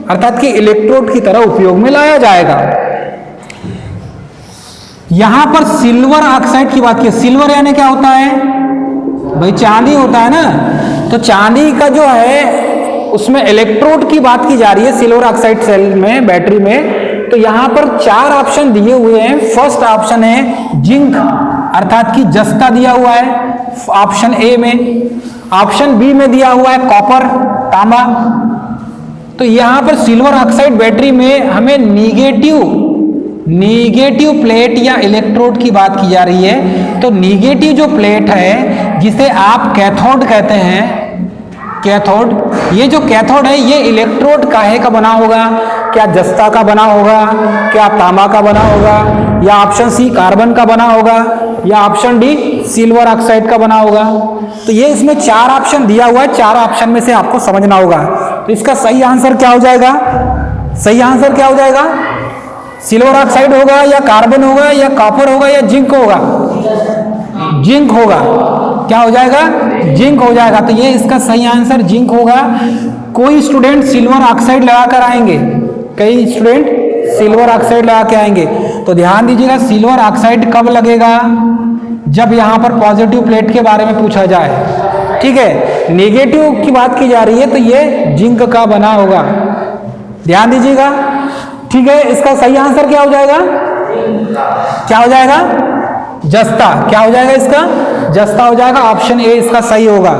अर्थात कि इलेक्ट्रोड की तरह उपयोग में लाया जाएगा? यहां पर सिल्वर ऑक्साइड की बात की, सिल्वर यानी क्या होता है भाई? चांदी होता है ना। तो चांदी का जो है उसमें इलेक्ट्रोड की बात की जा रही है सिल्वर ऑक्साइड सेल में, बैटरी में। तो यहां पर 4 ऑप्शन दिए हुए हैं। फर्स्ट ऑप्शन है जिंक अर्थात कि जस्ता दिया हुआ है ऑप्शन ए में। ऑप्शन बी में दिया हुआ है कॉपर, तांबा। तो यहां पर सिल्वर ऑक्साइड बैटरी में हमें निगेटिव प्लेट या इलेक्ट्रोड की बात की जा रही है। तो निगेटिव जो प्लेट है जिसे आप कैथोड कहते हैं, कैथोड, ये जो कैथोड है ये इलेक्ट्रोड काहे का बना होगा? क्या जस्ता का बना होगा, क्या तांबा का बना होगा, या ऑप्शन सी कार्बन का बना होगा, या ऑप्शन डी सिल्वर ऑक्साइड का बना होगा? तो ये इसमें 4 ऑप्शन दिया हुआ है, 4 ऑप्शन में से आपको समझना होगा। तो इसका सही आंसर क्या हो जाएगा? सही आंसर क्या हो जाएगा? सिल्वर ऑक्साइड होगा या कार्बन होगा या कॉपर होगा या जिंक होगा? जिंक होगा। क्या हो जाएगा? जिंक हो जाएगा। तो ये इसका सही आंसर जिंक होगा। कोई स्टूडेंट सिल्वर ऑक्साइड लगा कर आएंगे, कई स्टूडेंट सिल्वर ऑक्साइड लगा के आएंगे। तो ध्यान दीजिएगा सिल्वर ऑक्साइड कब लगेगा? जब यहाँ पर पॉजिटिव प्लेट के बारे में पूछा जाए, ठीक है। नेगेटिव की बात की जा रही है तो ये जिंक का बना होगा, ध्यान दीजिएगा, ठीक है। इसका सही आंसर क्या हो जाएगा? क्या हो जाएगा? जस्ता। क्या हो जाएगा इसका? जस्ता हो जाएगा। ऑप्शन ए इसका सही होगा।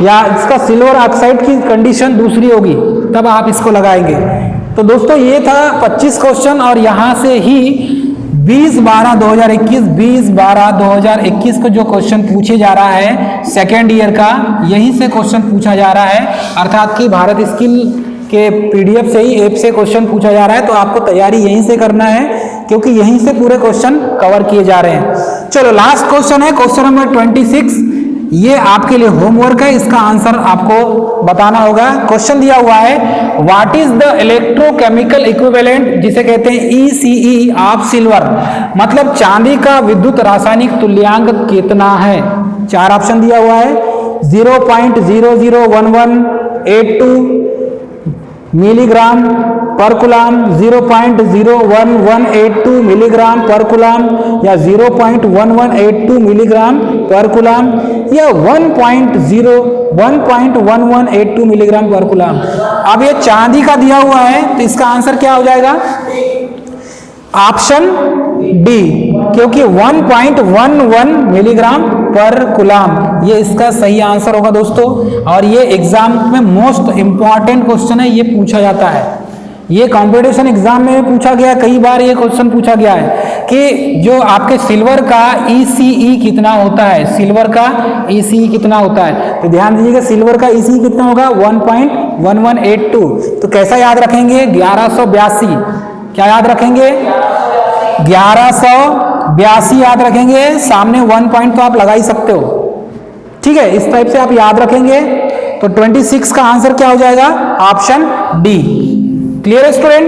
या इसका सिल्वर ऑक्साइड की कंडीशन दूसरी होगी तब आप इसको लगाएंगे। तो दोस्तों ये था 25 क्वेश्चन और यहाँ से ही 20-12-2021 20-12-2021 को जो क्वेश्चन पूछे जा रहा है सेकेंड ईयर का, यहीं से क्वेश्चन पूछा जा रहा है। अर्थात कि भारत स्किल के पीडीएफ से ही ऐप से क्वेश्चन पूछा जा रहा है। तो आपको तैयारी यहीं से करना है क्योंकि यहीं से पूरे क्वेश्चन कवर किए जा रहे हैं। चलो लास्ट क्वेश्चन है क्वेश्चन नंबर 26। ये आपके लिए होमवर्क है, इसका आंसर आपको बताना होगा। क्वेश्चन दिया हुआ है what is the electrochemical equivalent, जिसे कहते हैं ECE ऑफ सिल्वर, मतलब चांदी का विद्युत रासायनिक तुल्यांक कितना है? 4 ऑप्शन दिया हुआ है 0.001182 मिलीग्राम पर कुलाम, 0.01182 मिलीग्राम पर कुलाम, या 0.1182 मिलीग्राम पर कुलाम, या 1.1182 मिलीग्राम पर कुलाम। अब ये चांदी का दिया हुआ है तो इसका आंसर क्या हो जाएगा? ऑप्शन डी, क्योंकि 1.11 मिलीग्राम पर कूलम, ये इसका सही आंसर होगा दोस्तों। और ये एग्जाम में मोस्ट इंपॉर्टेंट क्वेश्चन है, ये पूछा जाता है, ये कंपटीशन एग्जाम में पूछा गया, कई बार ये क्वेश्चन पूछा गया है कि जो आपके सिल्वर का ECE कितना होता है, सिल्वर का ECE कितना होता है। तो ध्यान दीजिएगा, सिल्वर का ECE कितना होगा 1.1182। तो कैसा याद रखेंगे 1182, क्या याद रखेंगे 1182 याद रखेंगे, सामने 1 पॉइंट तो आप लगा ही सकते हो, ठीक है, इस टाइप से आप याद रखेंगे। तो 26 का आंसर क्या हो जाएगा, ऑप्शन डी। क्लियर है स्टूडेंट।